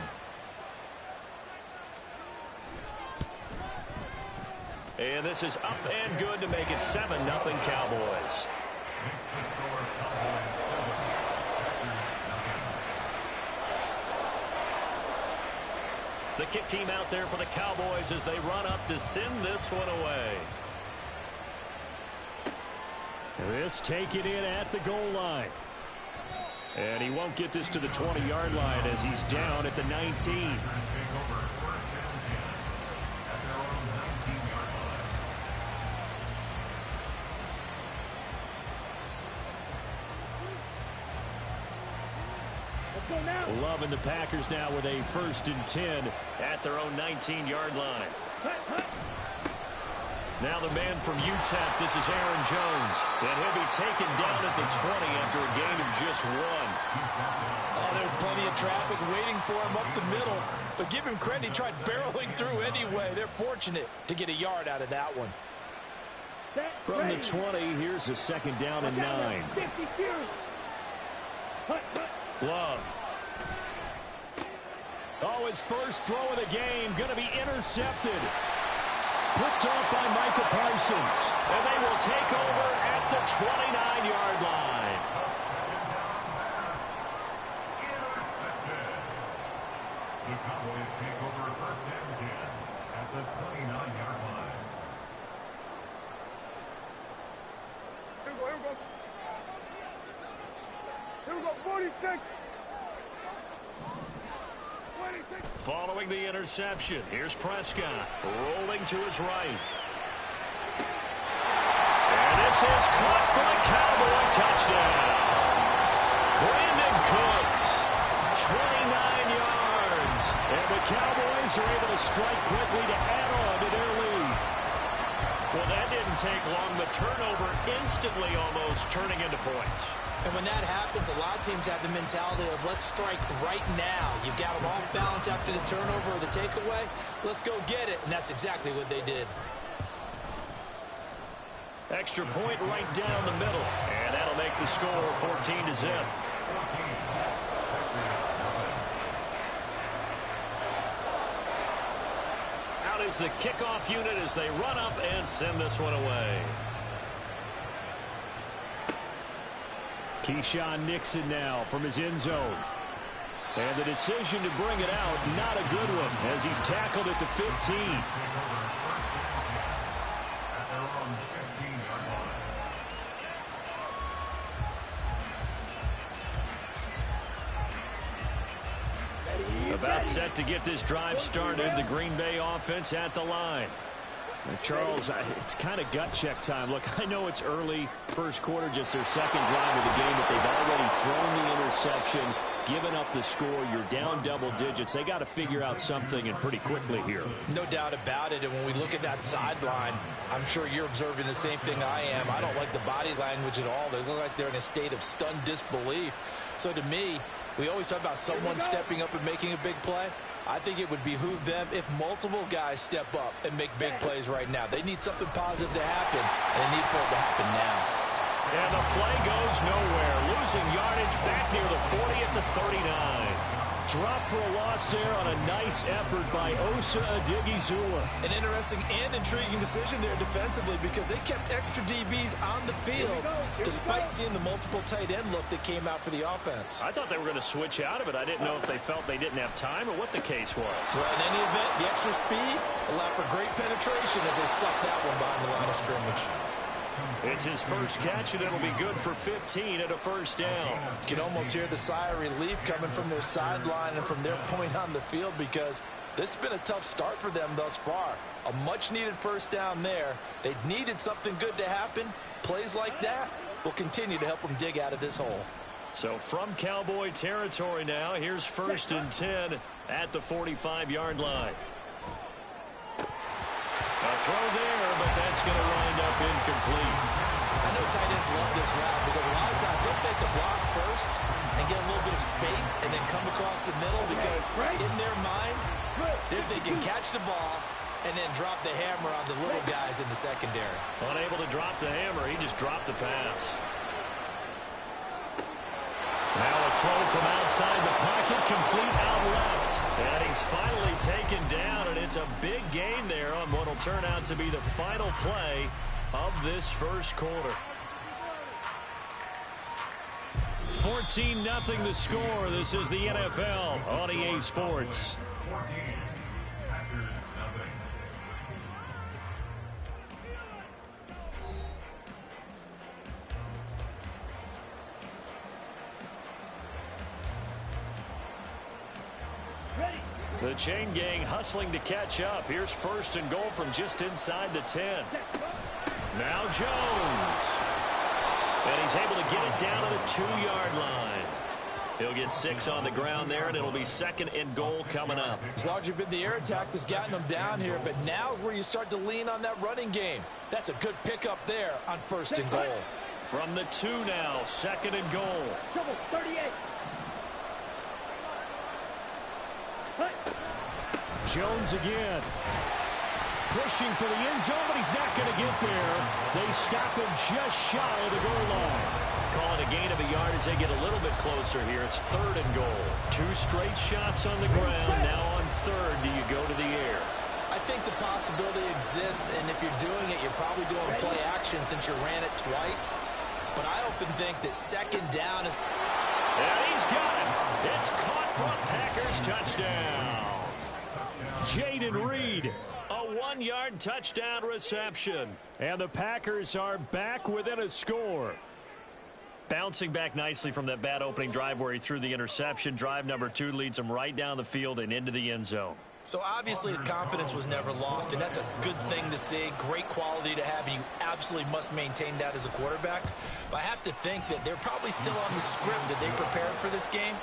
And this is up and good to make it 7-0 Cowboys. The kick team out there for the Cowboys as they run up to send this one away. This taken in at the goal line. And he won't get this to the 20-yard line as he's down at the 19. Loving the Packers now with a 1st and 10 at their own 19-yard line. Now the man from UTEP, this is Aaron Jones. And he'll be taken down at the 20 after a gain of just 1. Oh, there's plenty of traffic waiting for him up the middle. But give him credit, he tried barreling through anyway. They're fortunate to get a yard out of that one. From the 20, here's a 2nd down and 9. Love. Oh, his first throw of the game going to be intercepted. Picked off by Micah Parsons. And they will take over at the 29-yard line. The Cowboys take over 1st and 10 at the 29-yard line. Here we go, 46. Following the interception, here's Prescott rolling to his right. And this is caught for the Cowboy touchdown. Brandon Cooks, 29 yards. And the Cowboys are able to strike quickly to add on to their lead. Well, that didn't take long. The turnover instantly almost turning into points. And when that happens, a lot of teams have the mentality of let's strike right now. You've got them off balance after the turnover or the takeaway. Let's go get it. And that's exactly what they did. Extra point right down the middle. And that'll make the score 14-0. Out is the kickoff unit as they run up and send this one away. Keyshawn Nixon now from his end zone. And the decision to bring it out, not a good one, as he's tackled at the 15. About set to get this drive started, the Green Bay offense at the line. Charles, it's kind of gut check time. Look, I know it's early, first quarter, just their 2nd drive of the game, but they've already thrown the interception, given up the score. You're down double digits. They got to figure out something, and pretty quickly here. No doubt about it. And when we look at that sideline, I'm sure you're observing the same thing I am. I don't like the body language at all. They look like they're in a state of stunned disbelief. So to me, we always talk about someone stepping up and making a big play. I think it would behoove them if multiple guys step up and make big plays right now. They need something positive to happen, and they need for it to happen now. And the play goes nowhere. Losing yardage back near the 40 at the 39. Drop for a loss there on a nice effort by Osa Odigizua. An interesting and intriguing decision there defensively because they kept extra DBs on the field despite seeing the multiple tight end look that came out for the offense. I thought they were going to switch out of it. I didn't know if they felt they didn't have time or what the case was. Well, in any event, the extra speed allowed for great penetration as they stuffed that one behind the line of scrimmage. It's his first catch, and it'll be good for 15 at a 1st down. You can almost hear the sigh of relief coming from their sideline and from their point on the field because this has been a tough start for them thus far. A much-needed 1st down there. They needed something good to happen. Plays like that will continue to help them dig out of this hole. So from Cowboy territory now, here's 1st and 10 at the 45-yard line. A throw there, but that's going to wind up incomplete. I know tight ends love this route because a lot of times they'll take the block first and get a little bit of space and then come across the middle because in their mind, they're thinking catch the ball and then drop the hammer on the little guys in the secondary. Unable to drop the hammer, he just dropped the pass. Now a throw from outside the pocket, complete out left. And he's finally taken down, and it's a big gain there on what will turn out to be the final play of this first quarter. 14-0 the score. This is the NFL on EA Sports. 14, Packers 0. The chain gang hustling to catch up. Here's first and goal from just inside the 10. Now Jones. And he's able to get it down to the 2-yard line. He'll get 6 on the ground there, and it'll be second and goal coming up. As long as you've been the air attack that's gotten them down here, but now's where you start to lean on that running game. That's a good pickup there on first and goal. From the 2 now, second and goal. 38. Jones again. Pushing for the end zone, but he's not going to get there. They stop him just shy of the goal line. Calling a gain of a yard as they get a little bit closer here. It's third and goal. 2 straight shots on the ground. Now on third, do you go to the air? I think the possibility exists, and if you're doing it, you're probably doing play action since you ran it twice. But I often think that second down is... And he's got it. It's caught for a Packers touchdown. Jaden Reed, a 1-yard touchdown reception. And the Packers are back within a score. Bouncing back nicely from that bad opening drive where he threw the interception. Drive number 2 leads him right down the field and into the end zone. So obviously his confidence was never lost, and that's a good thing to see. Great quality to have, and you absolutely must maintain that as a quarterback. But I have to think that they're probably still on the script that they prepared for this game.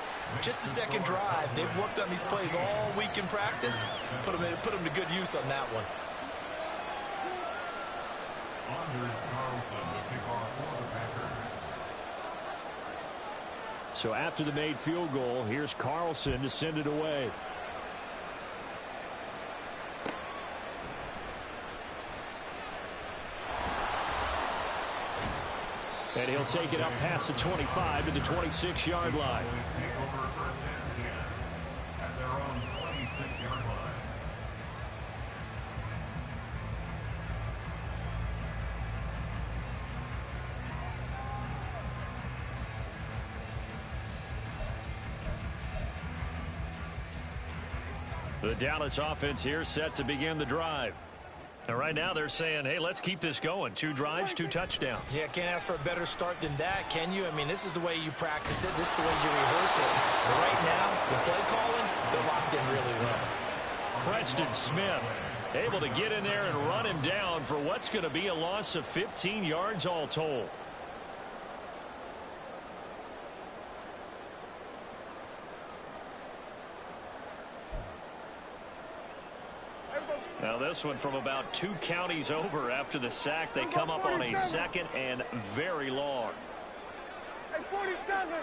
Just the second drive. They've worked on these plays all week in practice. Put them to good use on that one. So after the made field goal, here's Carlson to send it away. And he'll take it up past the 25 to the 26-yard line. The Dallas offense here set to begin the drive. And right now they're saying, hey, let's keep this going. 2 drives, 2 touchdowns. Yeah, can't ask for a better start than that, can you? I mean, this is the way you practice it. This is the way you rehearse it. But right now, the play calling, they're locked in really well. Preston Smith able to get in there and run him down for what's going to be a loss of 15 yards all told. Now this one from about 2 counties over after the sack. They come up on a second and very long. Hey, 47.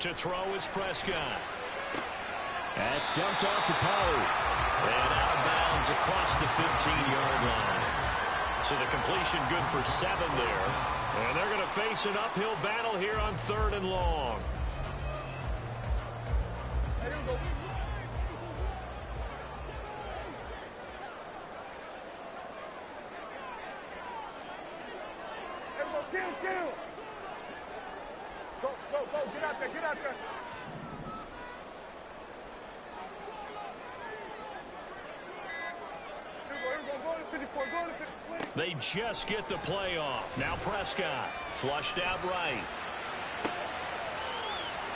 To throw is Prescott. That's dumped off to Pollard. And out of bounds across the 15-yard line. So the completion good for 7 there. And they're going to face an uphill battle here on 3rd and long. Kill. Go, get out there, They just get the play off. Now Prescott flushed out right.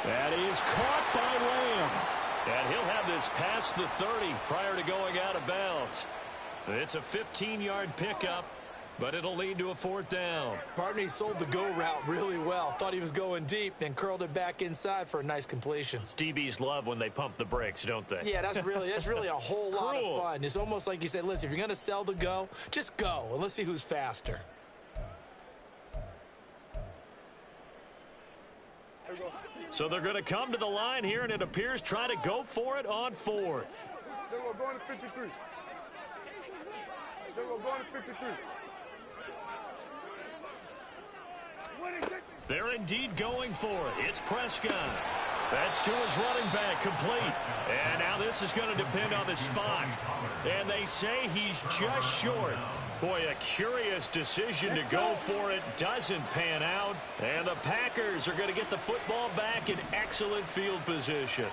That is caught by Lamb. And he'll have this past the 30 prior to going out of bounds. It's a 15-yard pickup, but it'll lead to a 4th down. Partner, he sold the go route really well. Thought he was going deep, then curled it back inside for a nice completion. DBs love when they pump the brakes, don't they? Yeah, that's really a whole lot of fun. It's almost like you said, listen, if you're going to sell the go, just go, and let's see who's faster. So they're going to come to the line here, and it appears try to go for it on 4th. They're going to 53. They're going to 53. They're indeed going for it. It's Prescott. That's to his running back, complete. And now this is going to depend on the spot. And they say he's just short. Boy, a curious decision to go for it. Doesn't pan out. And the Packers are going to get the football back in excellent field position.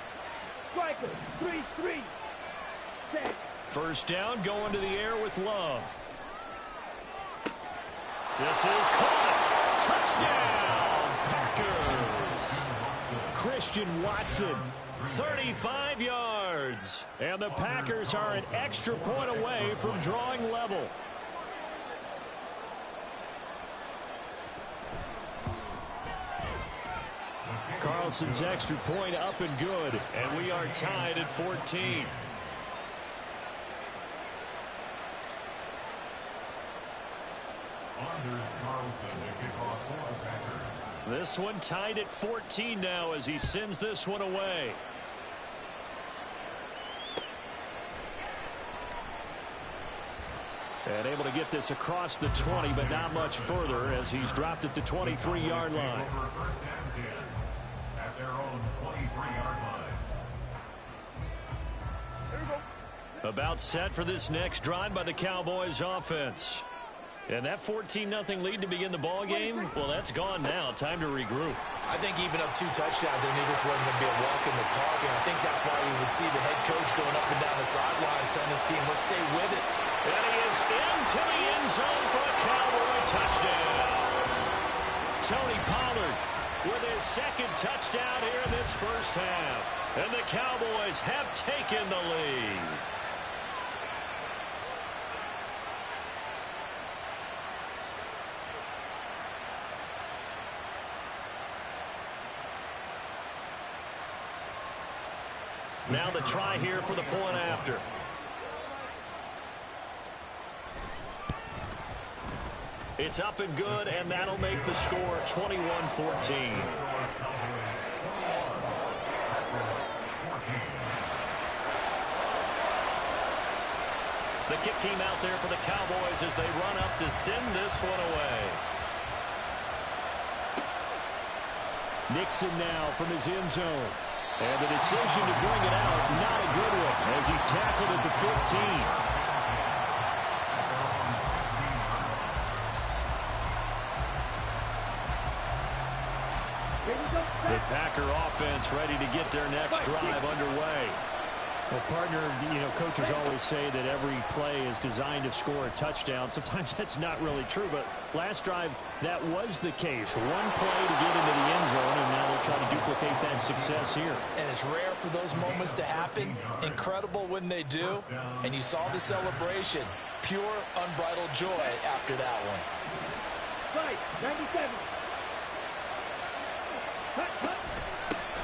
Striker, 3-3. First down, going to the air with Love. This is caught. Touchdown, Packers. Christian Watson, 35 yards. And the Packers are an extra point away from drawing level. Carlson's extra point up and good. And we are tied at 14. This one tied at 14 now as he sends this one away. And able to get this across the 20, but not much further as he's dropped it to 23-yard line. At their own 23-yard line. About set for this next drive by the Cowboys offense. And that 14-0 lead to begin the ball game, well, that's gone now. Time to regroup. I think even up 2 touchdowns, they knew this wasn't going to be a walk in the park, and I think that's why we would see the head coach going up and down the sidelines telling his team, let's stay with it. And he is into the end zone for a Cowboy touchdown. Tony Pollard with his second touchdown here in this first half. And the Cowboys have taken the lead. Now the try here for the point after. It's up and good, and that'll make the score 21-14. The kick team out there for the Cowboys as they run up to send this one away. Nixon now from his end zone. And the decision to bring it out, not a good one, as he's tackled at the 15. The Packer offense ready to get their next drive underway. Well, partner, coaches always say that every play is designed to score a touchdown. Sometimes that's not really true, but last drive, that was the case. One play to get into the end zone, and now they'll try to duplicate that success here. And it's rare for those moments to happen. Incredible when they do. And you saw the celebration. Pure, unbridled joy after that one. Fight, 97.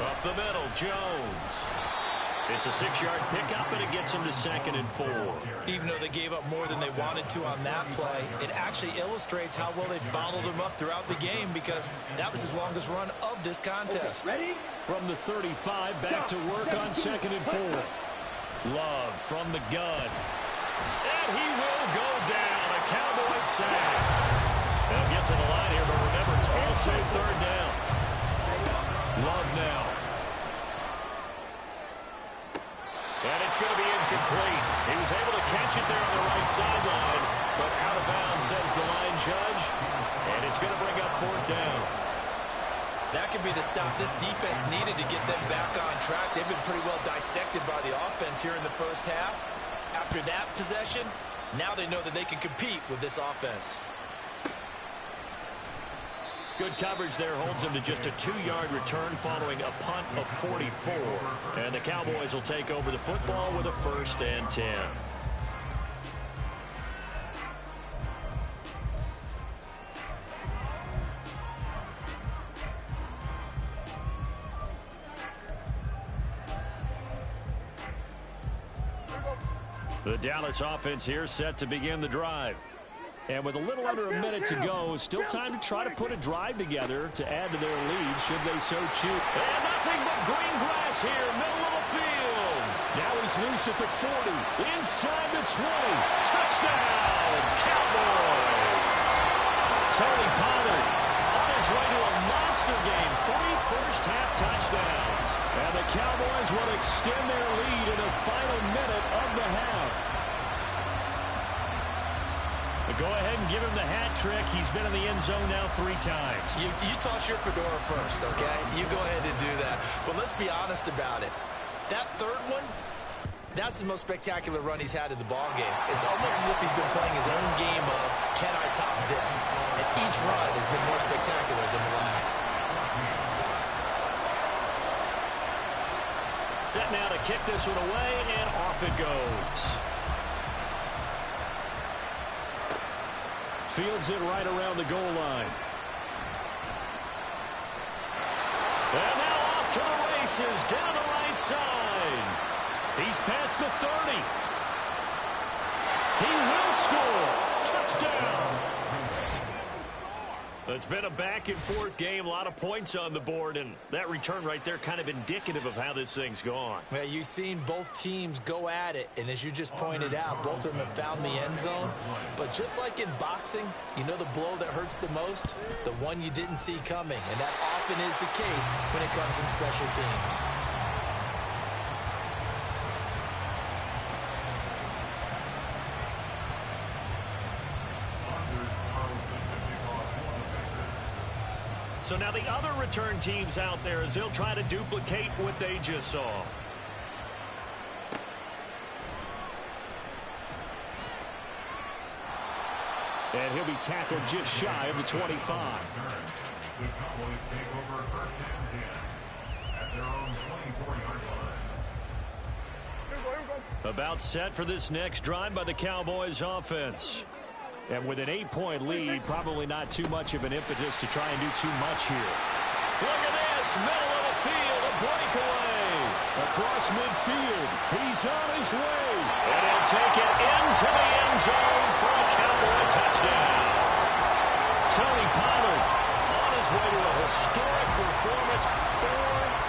Up the middle, Jones. It's a 6-yard pickup, and it gets him to 2nd and 4. Even though they gave up more than they wanted to on that play, it actually illustrates how well they bottled them up throughout the game because that was his longest run of this contest. Ready? From the 35, back to work on 2nd and 4. Love from the gun. And he will go down. A Cowboys sack. They'll get to the line here, but remember, it's also 3rd down. Love now. And it's going to be incomplete. He was able to catch it there on the right sideline, but out of bounds, says the line judge. And it's going to bring up 4th down. That could be the stop this defense needed to get them back on track. They've been pretty well dissected by the offense here in the first half. After that possession, now they know that they can compete with this offense. Good coverage there holds him to just a 2-yard return following a punt of 44. And the Cowboys will take over the football with a 1st and 10. The Dallas offense here set to begin the drive. And with a little under a minute to go, still time to try to put a drive together to add to their lead should they so choose. And nothing but green grass here, middle of the field. Now he's loose at the 40, inside the 20. Touchdown, Cowboys. Tony Pollard on his way to a monster game, 3 first-half touchdowns. And the Cowboys will extend their lead in the final minute of the half. Go ahead and give him the hat trick. He's been in the end zone now 3 times. You toss your fedora first, okay? You go ahead and do that. But let's be honest about it. That third one, That's the most spectacular run he's had in the ball game. It's almost as if he's been playing his own game of, can I top this? And each run has been more spectacular than the last. Set now to kick this one away, and off it goes. Fields it right around the goal line. And now off to the races, down the right side. He's past the 30. He will score. Touchdown. It's been a back-and-forth game, a lot of points on the board, and that return right there kind of indicative of how this thing's gone. Well, you've seen both teams go at it, and as you just pointed out, both of them have found the end zone. But just like in boxing, you know the blow that hurts the most? The one you didn't see coming, and that often is the case when it comes in special teams. So now the other return teams out there as they'll try to duplicate what they just saw. And he'll be tackled just shy of the 25. The Cowboys take over first and 10 at their own 24-yard line. About set for this next drive by the Cowboys offense. And with an 8-point lead, probably not too much of an impetus to try and do too much here. Look at this, middle of the field, a breakaway. Across midfield, he's on his way. And he'll take it into the end zone for a Cowboy touchdown. Tony Pollard on his way to a historic performance, 4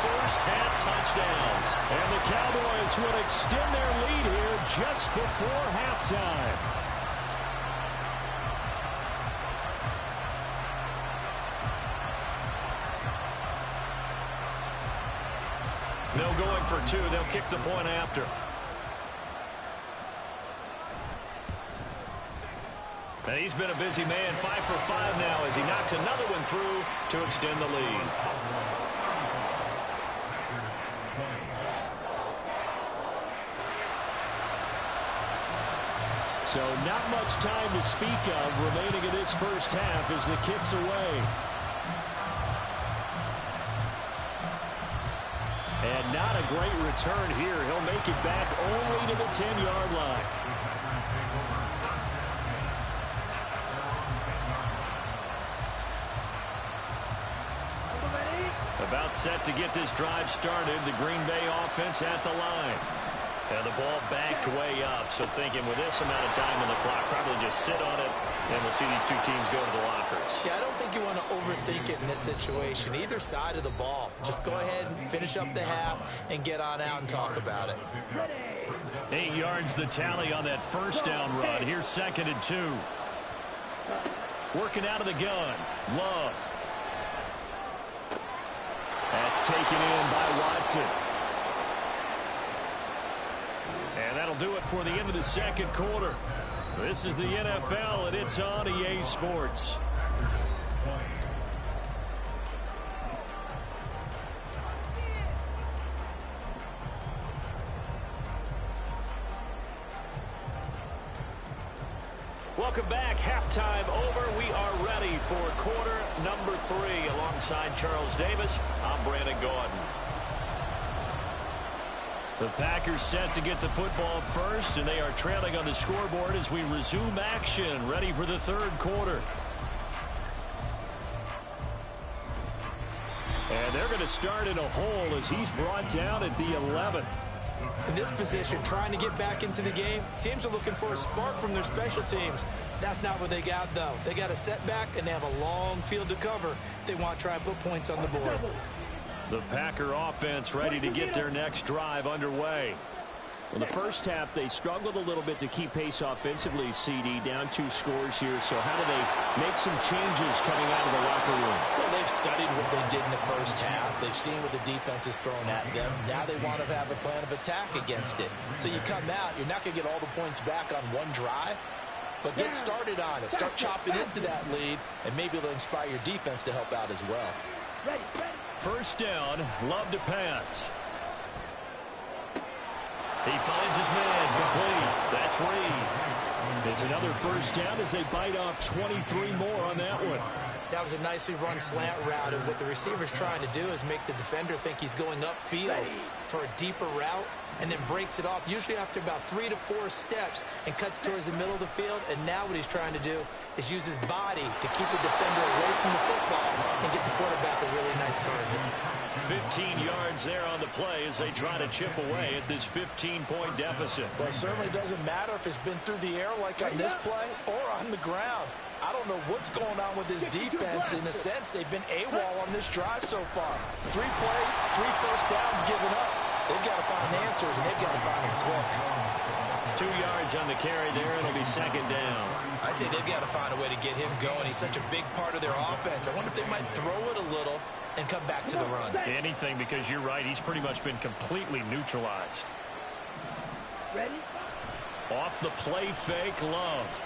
first-half touchdowns. And the Cowboys will extend their lead here just before halftime. No going for 2. They'll kick the point after. And he's been a busy man, 5 for 5 now as he knocks another one through to extend the lead. So not much time to speak of remaining in this first half as the kick's away. And not a great return here. He'll make it back only to the 10-yard line. About set to get this drive started. The Green Bay offense at the line. And the ball backed way up. So thinking with this amount of time on the clock, probably just sit on it, and we'll see these two teams go to the lockers. Yeah, I don't think you want to overthink it in this situation. Either side of the ball. Just go ahead and finish up the half and get on out and talk about it. 8 yards the tally on that first down run. Here's 2nd and 2. Working out of the gun. Love. That's taken in by Watson. And that'll do it for the end of the second quarter. This is the NFL, and it's on EA Sports. Welcome back. Halftime over. We are ready for quarter number 3. Alongside Charles Davis, I'm Brandon Gordon. The Packers set to get the football first, and they are trailing on the scoreboard as we resume action, ready for the third quarter. And they're going to start in a hole as he's brought down at the 11. In this position, trying to get back into the game, teams are looking for a spark from their special teams. That's not what they got, though. They got a setback, and they have a long field to cover if they want to try and put points on the board. The Packer offense ready to get their next drive underway. In the first half, they struggled a little bit to keep pace offensively, CD, down 2 scores here. So how do they make some changes coming out of the locker room? Well, they've studied what they did in the first half. They've seen what the defense is throwing at them. Now they want to have a plan of attack against it. So you come out, you're not going to get all the points back on one drive, but get started on it. Start chopping into that lead, and maybe it'll inspire your defense to help out as well. First down, Love to pass. He finds his man, complete. That's Reed. It's another first down as they bite off 23 more on that one. That was a nicely run slant route, and what the receiver's trying to do is make the defender think he's going upfield for a deeper route, and then breaks it off, usually after about 3 to 4 steps, and cuts towards the middle of the field. And now what he's trying to do is use his body to keep the defender away from the football and get the quarterback a really nice target. 15 yards there on the play as they try to chip away at this 15-point deficit. Well, it certainly doesn't matter if it's been through the air like on this play or on the ground. I don't know what's going on with this defense. In a sense, they've been AWOL on this drive so far. 3 plays, 3 first downs given up. They've got to find answers, and they've got to find them quick. 2 yards on the carry there. It'll be second down. I'd say they've got to find a way to get him going. He's such a big part of their offense. I wonder if they might throw it a little and come back to the run. Anything, because you're right. He's pretty much been completely neutralized. Ready? Off the play fake, Love.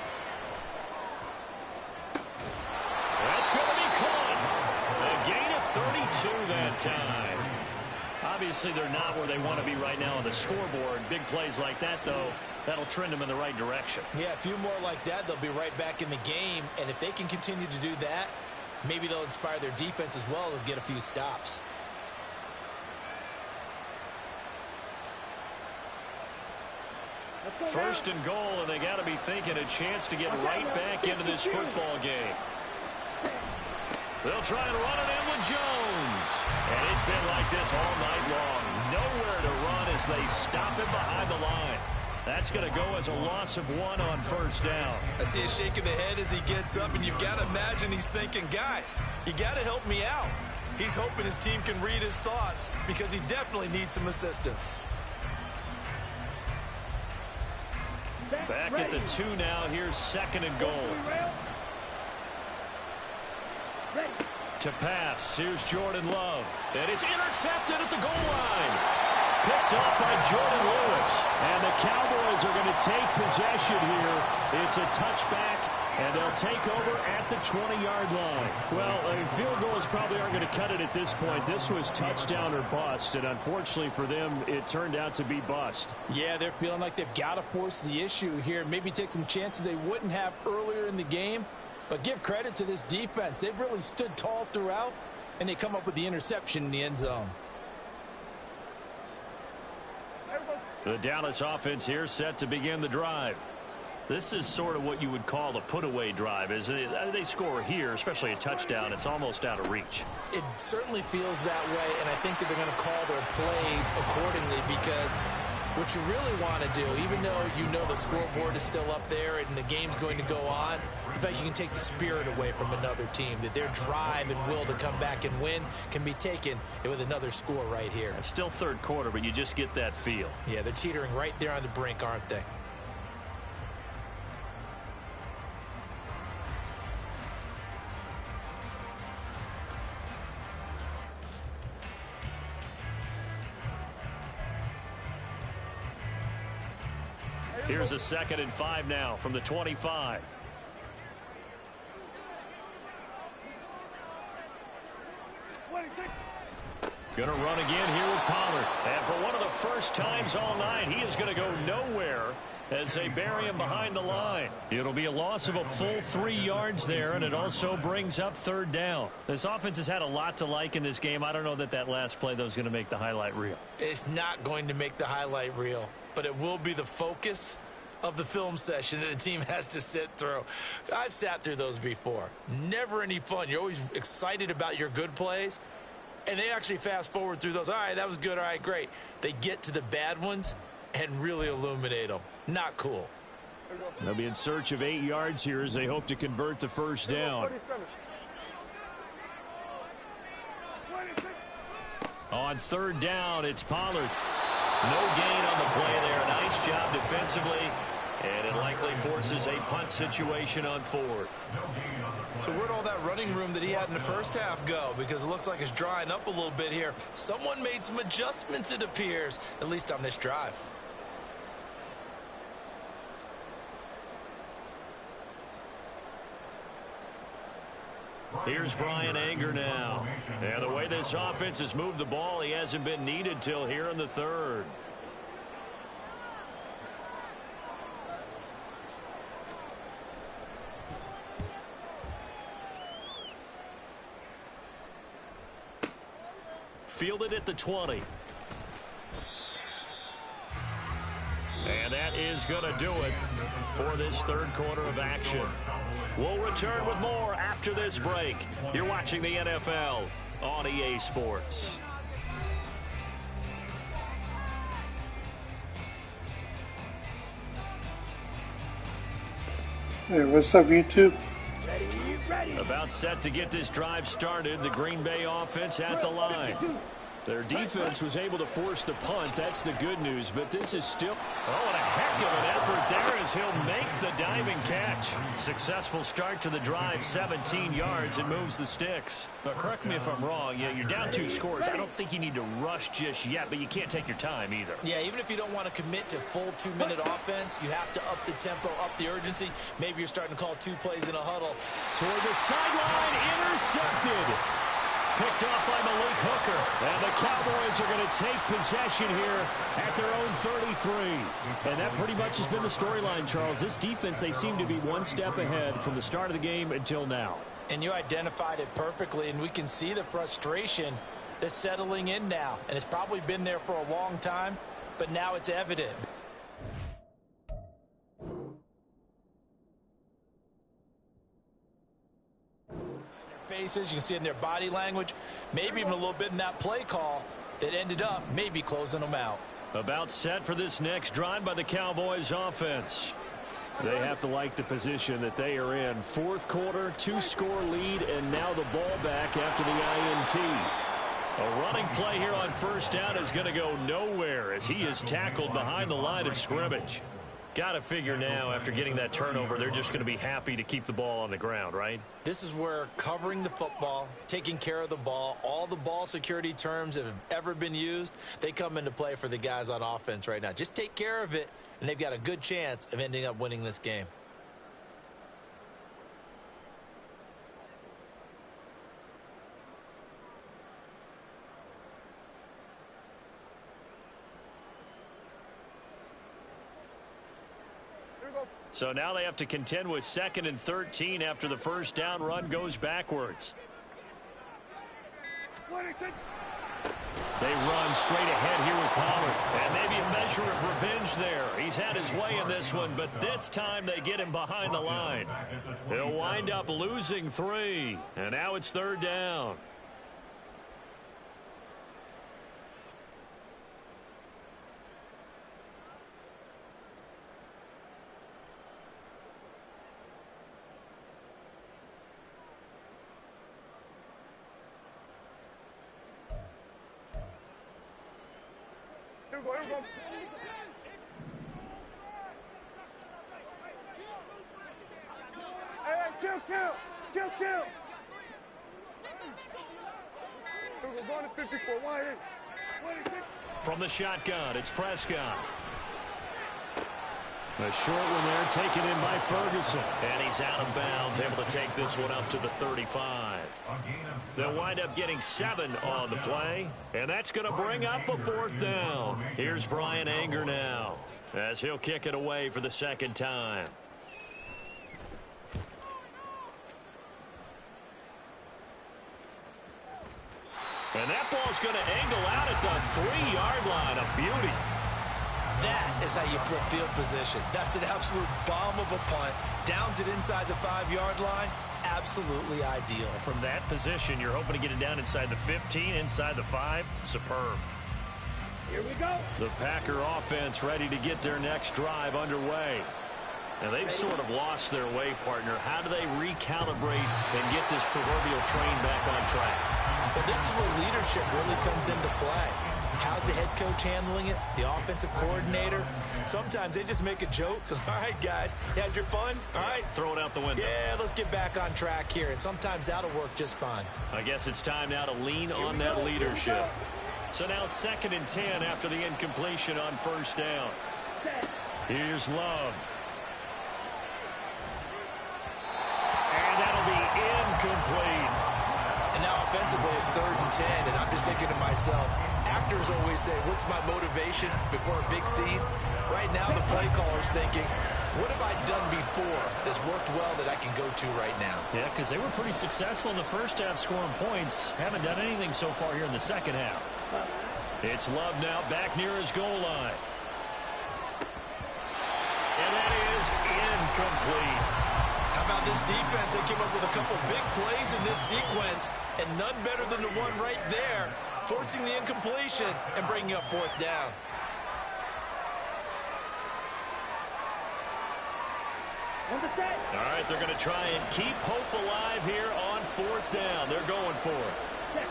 That's going to be caught. A gain of 32 that time. Obviously, they're not where they want to be right now on the scoreboard. Big plays like that, though, that'll trend them in the right direction. Yeah, a few more like that, they'll be right back in the game. And if they can continue to do that, maybe they'll inspire their defense as well. They'll get a few stops. First and goal, and they got to be thinking a chance to get right back into this football game. They'll try and run it in with Jones. And it's been like this all night long. Nowhere to run as they stop him behind the line. That's going to go as a loss of 1 on first down. I see a shake of the head as he gets up, and you've got to imagine he's thinking, guys, you got to help me out. He's hoping his team can read his thoughts because he definitely needs some assistance. Back at the 2 now. Here's second and goal. To pass. Here's Jordan Love. And it's intercepted at the goal line. Picked up by Jordan Lewis. And the Cowboys are going to take possession here. It's a touchback, and they'll take over at the 20-yard line. Well, field goals probably aren't going to cut it at this point. This was touchdown or bust, and unfortunately for them, it turned out to be bust. Yeah, they're feeling like they've got to force the issue here. Maybe take some chances they wouldn't have earlier in the game. But give credit to this defense. They've really stood tall throughout, and they come up with the interception in the end zone. The Dallas offense here set to begin the drive. This is sort of what you would call a put-away drive. As they score here, especially a touchdown, it's almost out of reach. It certainly feels that way, and I think that they're going to call their plays accordingly because what you really want to do, even though you know the scoreboard is still up there and the game's going to go on, in fact, you can take the spirit away from another team, that their drive and will to come back and win can be taken with another score right here. It's still third quarter, but you just get that feel. Yeah, they're teetering right there on the brink, aren't they? Here's a 2nd and 5 now from the 25. Going to run again here with Pollard. And for one of the first times all night, he is going to go nowhere as they bury him behind the line. It'll be a loss of a full 3 yards there, and it also brings up third down. This offense has had a lot to like in this game. I don't know that that last play, though, is going to make the highlight reel. It's not going to make the highlight reel, but it will be the focus of the film session that the team has to sit through. I've sat through those before. Never any fun. You're always excited about your good plays, and they actually fast forward through those. All right, that was good. All right, great. They get to the bad ones and really illuminate them. Not cool. They'll be in search of 8 yards here as they hope to convert the first down. On third down, it's Pollard. No gain on the play there. Nice job defensively. And it likely forces a punt situation on 4th. So where'd all that running room that he had in the first half go? Because it looks like it's drying up a little bit here. Someone made some adjustments, it appears, at least on this drive. Here's Brian Anger now. And the way this offense has moved the ball, he hasn't been needed till here in the third. fielded at the 20. And that is going to do it for this third quarter of action. We'll return with more after this break. You're watching the NFL on EA Sports. Hey, what's up, YouTube? About set to get this drive started, the Green Bay offense at the line. Their defense was able to force the punt. That's the good news, but this is still... Oh, and a heck of an effort there as he'll make the diving catch. Successful start to the drive, 17 yards, and moves the sticks. But correct me if I'm wrong, yeah, you're down 2 scores. I don't think you need to rush just yet, but you can't take your time either. Yeah, even if you don't want to commit to full 2-minute offense, you have to up the tempo, up the urgency. Maybe you're starting to call 2 plays in a huddle. Toward the sideline, intercepted. Picked off by Malik Hooker. And the Cowboys are going to take possession here at their own 33. And that pretty much has been the storyline, Charles. This defense, they seem to be one step ahead from the start of the game until now. And you identified it perfectly, and we can see the frustration that's settling in now. And it's probably been there for a long time, but now it's evident. Faces, you can see it in their body language, maybe even a little bit in that play call that ended up maybe closing them out. About set for this next drive by the Cowboys offense. They have to like the position that they are in. Fourth quarter, 2-score lead, and now the ball back after the INT. A running play here on first down is going to go nowhere as he is tackled behind the line of scrimmage. Got to figure now, after getting that turnover, they're just going to be happy to keep the ball on the ground, right? This is where covering the football, taking care of the ball, all the ball security terms that have ever been used, they come into play for the guys on offense right now. Just take care of it, and they've got a good chance of ending up winning this game. So now they have to contend with 2nd and 13 after the first down run goes backwards. They run straight ahead here with Pollard. And maybe a measure of revenge there. He's had his way in this one, but this time they get him behind the line. He'll wind up losing 3. And now it's 3rd down. From the shotgun, it's Prescott. A short one there, taken in by Ferguson. And he's out of bounds, able to take this one up to the 35. They'll wind up getting 7 on the play. And that's going to bring up a 4th down. Here's Brian Anger now, as he'll kick it away for the 2nd time. And that ball's going to angle out at the 3-yard line. A beauty. That is how you flip field position. That's an absolute bomb of a punt. Downs it inside the 5-yard line. Absolutely ideal. From that position, you're hoping to get it down inside the 15, inside the 5. Superb. Here we go. The Packer offense ready to get their next drive underway. And they've sort of lost their way, partner. How do they recalibrate and get this proverbial train back on track? Well, this is where leadership really comes into play. How's the head coach handling it? The offensive coordinator? Sometimes they just make a joke. All right, guys, you had your fun? All right. Throw it out the window. Yeah, let's get back on track here. And sometimes that'll work just fine. I guess it's time now to lean on that leadership. So now 2nd and 10 after the incompletion on first down. Here's Love. And that'll be incomplete. And now offensively it's 3rd and 10, and I'm just thinking to myself, actors always say, what's my motivation before a big scene? Right now the play caller's thinking, What have I done before that's worked well that I can go to right now? Yeah, because they were pretty successful in the first half scoring points. Haven't done anything so far here in the second half. It's Love now back near his goal line. And that is incomplete. How about this defense? They came up with a couple big plays in this sequence, and none better than the one right there, forcing the incompletion and bringing up fourth down. All right, they're going to try and keep hope alive here on fourth down. They're going for it.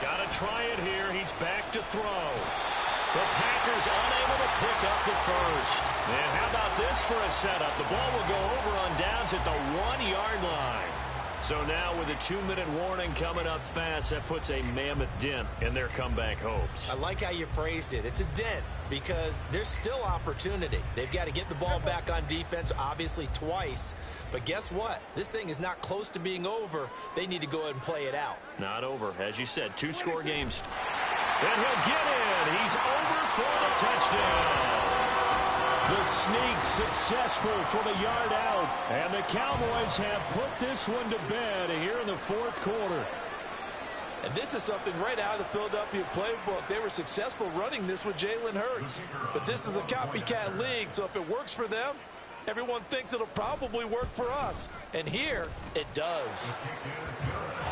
Got to try it here. He's back to throw. The Packers unable to pick up the first. And how about this for a setup? The ball will go over on downs at the 1-yard line. So now with a 2-minute warning coming up fast, that puts a mammoth dent in their comeback hopes. I like how you phrased it. It's a dent because there's still opportunity. They've got to get the ball back on defense, obviously twice. But guess what? This thing is not close to being over. They need to go ahead and play it out. Not over. As you said, 2-score games. And he'll get in. He's over for the touchdown. The sneak successful for the yard out. And the Cowboys have put this one to bed here in the fourth quarter. And this is something right out of the Philadelphia playbook. They were successful running this with Jalen Hurts. But this is a copycat league, so if it works for them, everyone thinks it'll probably work for us. And here, it does.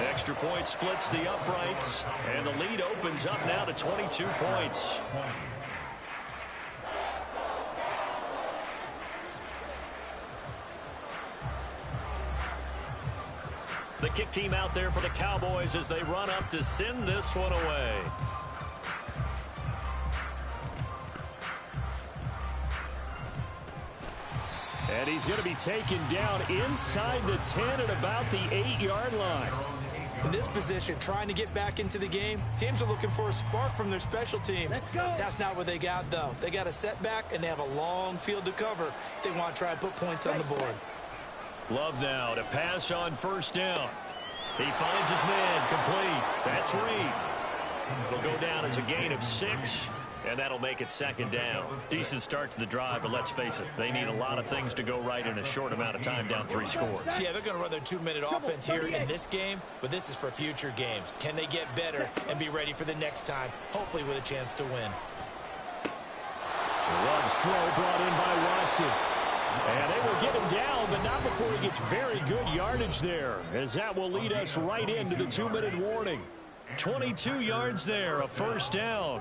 Extra point splits the uprights, and the lead opens up now to 22 points. The kick team out there for the Cowboys as they run up to send this one away. And he's going to be taken down inside the 10 at about the 8-yard line. In this position, trying to get back into the game, teams are looking for a spark from their special teams. That's not what they got, though. They got a setback, and they have a long field to cover if they want to try and put points on the board. Love now to pass on first down. He finds his man complete. That's Reed. Will go down as a gain of 6. And that'll make it second down. Decent start to the drive, but let's face it, they need a lot of things to go right in a short amount of time down 3 scores. Yeah, they're going to run their 2-minute offense here in this game, but this is for future games. Can they get better and be ready for the next time, hopefully with a chance to win? Love's throw brought in by Watson. And they will get him down, but not before he gets very good yardage there, as that will lead us right into the 2-minute warning. 22 yards there, a first down.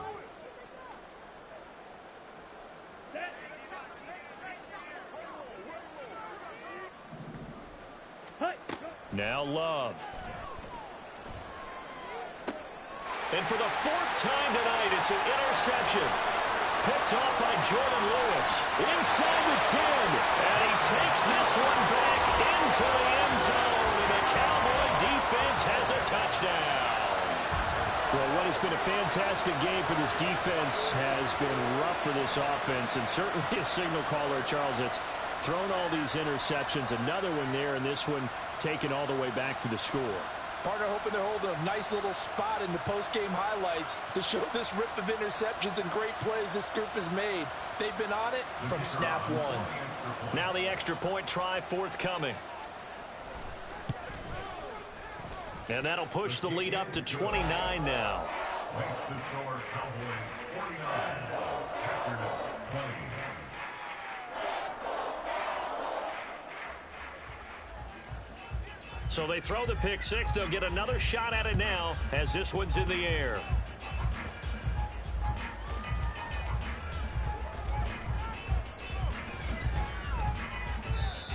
Now Love. And for the 4th time tonight, it's an interception. Picked off by Jordan Lewis. Inside the 10. And he takes this one back into the end zone. And the Cowboy defense has a touchdown. Well, what has been a fantastic game for this defense has been rough for this offense. And certainly a signal caller, Charles, that's thrown all these interceptions. Another one there, and this one taken all the way back for the score. Partner hoping they're holding a nice little spot in the post-game highlights to show this rip of interceptions and great plays this group has made. They've been on it from snap one. Now the extra point try forthcoming. And that'll push the lead up to 29 now. Makes the score Cowboys 49, Packers 20. So they throw the pick 6. They'll get another shot at it now as this one's in the air.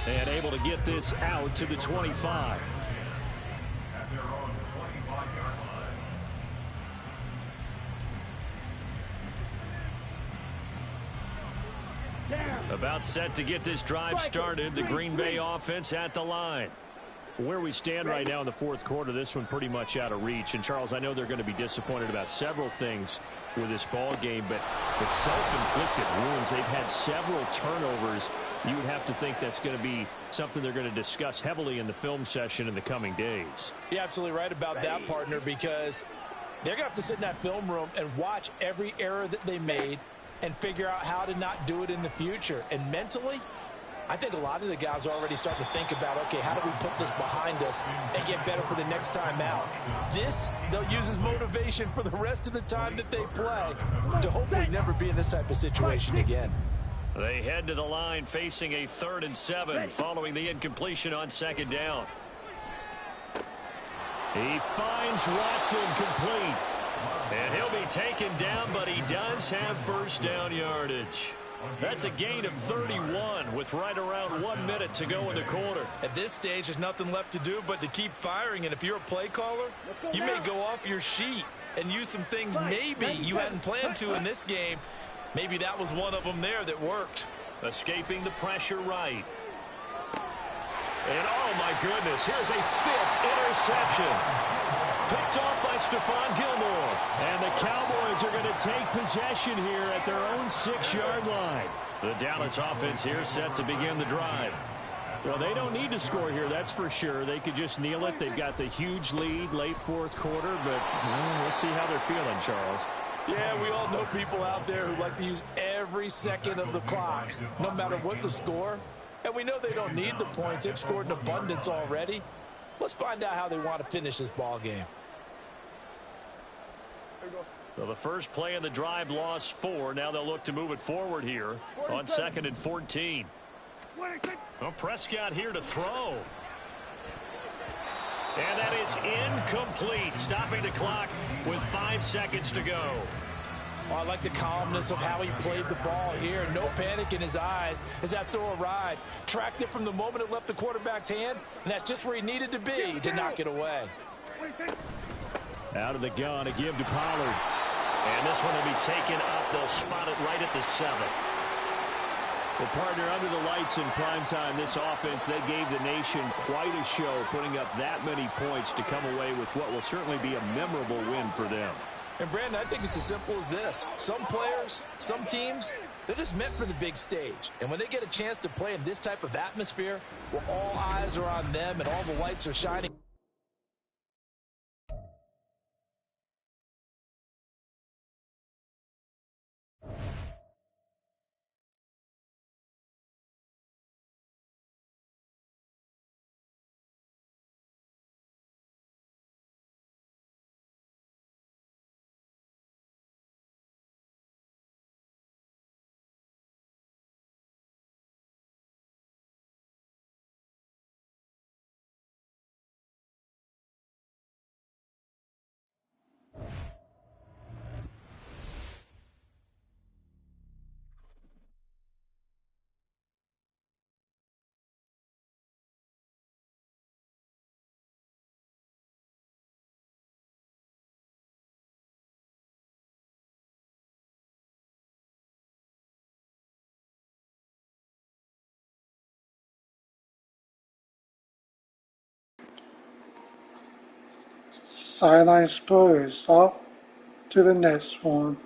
And able to get this out to the 25. At their own 25-yard line. About set to get this drive started. The Green Bay offense at the line. Where we stand right now in the fourth quarter, this one pretty much out of reach. And, Charles, I know they're going to be disappointed about several things with this ball game, but it's self-inflicted wounds. They've had several turnovers. You would have to think that's going to be something they're going to discuss heavily in the film session in the coming days. You're absolutely right about that, partner, because they're going to have to sit in that film room and watch every error that they made and figure out how to not do it in the future. And mentally, I think a lot of the guys are already starting to think about, okay, how do we put this behind us and get better for the next time out? This, they'll use as motivation for the rest of the time that they play to hopefully never be in this type of situation again. They head to the line facing a 3rd and 7 following the incompletion on 2nd down. He finds Watson complete. And he'll be taken down, but he does have first down yardage. That's a gain of 31 with right around 1 minute to go in the quarter. At this stage, there's nothing left to do but to keep firing. And if you're a play caller, you may go off your sheet and use some things maybe you hadn't planned to in this game. Maybe that was one of them there that worked. Escaping the pressure right. And oh my goodness, here's a 5th interception. Picked off by Stephon Gilmore. And the Cowboys are going to take possession here at their own 6-yard line. The Dallas offense here set to begin the drive. Well, they don't need to score here, that's for sure. They could just kneel it. They've got the huge lead late 4th quarter, but we'll see how they're feeling, Charles. Yeah, we all know people out there who like to use every second of the clock, no matter what the score. And we know they don't need the points. They've scored in abundance already. Let's find out how they want to finish this ball game. So the first play in the drive lost 4. Now they'll look to move it forward here on 2nd and 14. Well, Prescott here to throw. And that is incomplete, stopping the clock with 5 seconds to go. Oh, I like the calmness of how he played the ball here. No panic in his eyes as that throw arrived. Tracked it from the moment it left the quarterback's hand, and that's just where he needed to be to knock it away. Out of the gun, a give to Pollard. And this one will be taken up. They'll spot it right at the 7. Well, partner, under the lights in primetime, this offense, they gave the nation quite a show, putting up that many points to come away with what will certainly be a memorable win for them. And, Brandon, I think it's as simple as this. Some players, some teams, they're just meant for the big stage. And when they get a chance to play in this type of atmosphere, where all eyes are on them and all the lights are shining, Sideline Spurs off to the next one.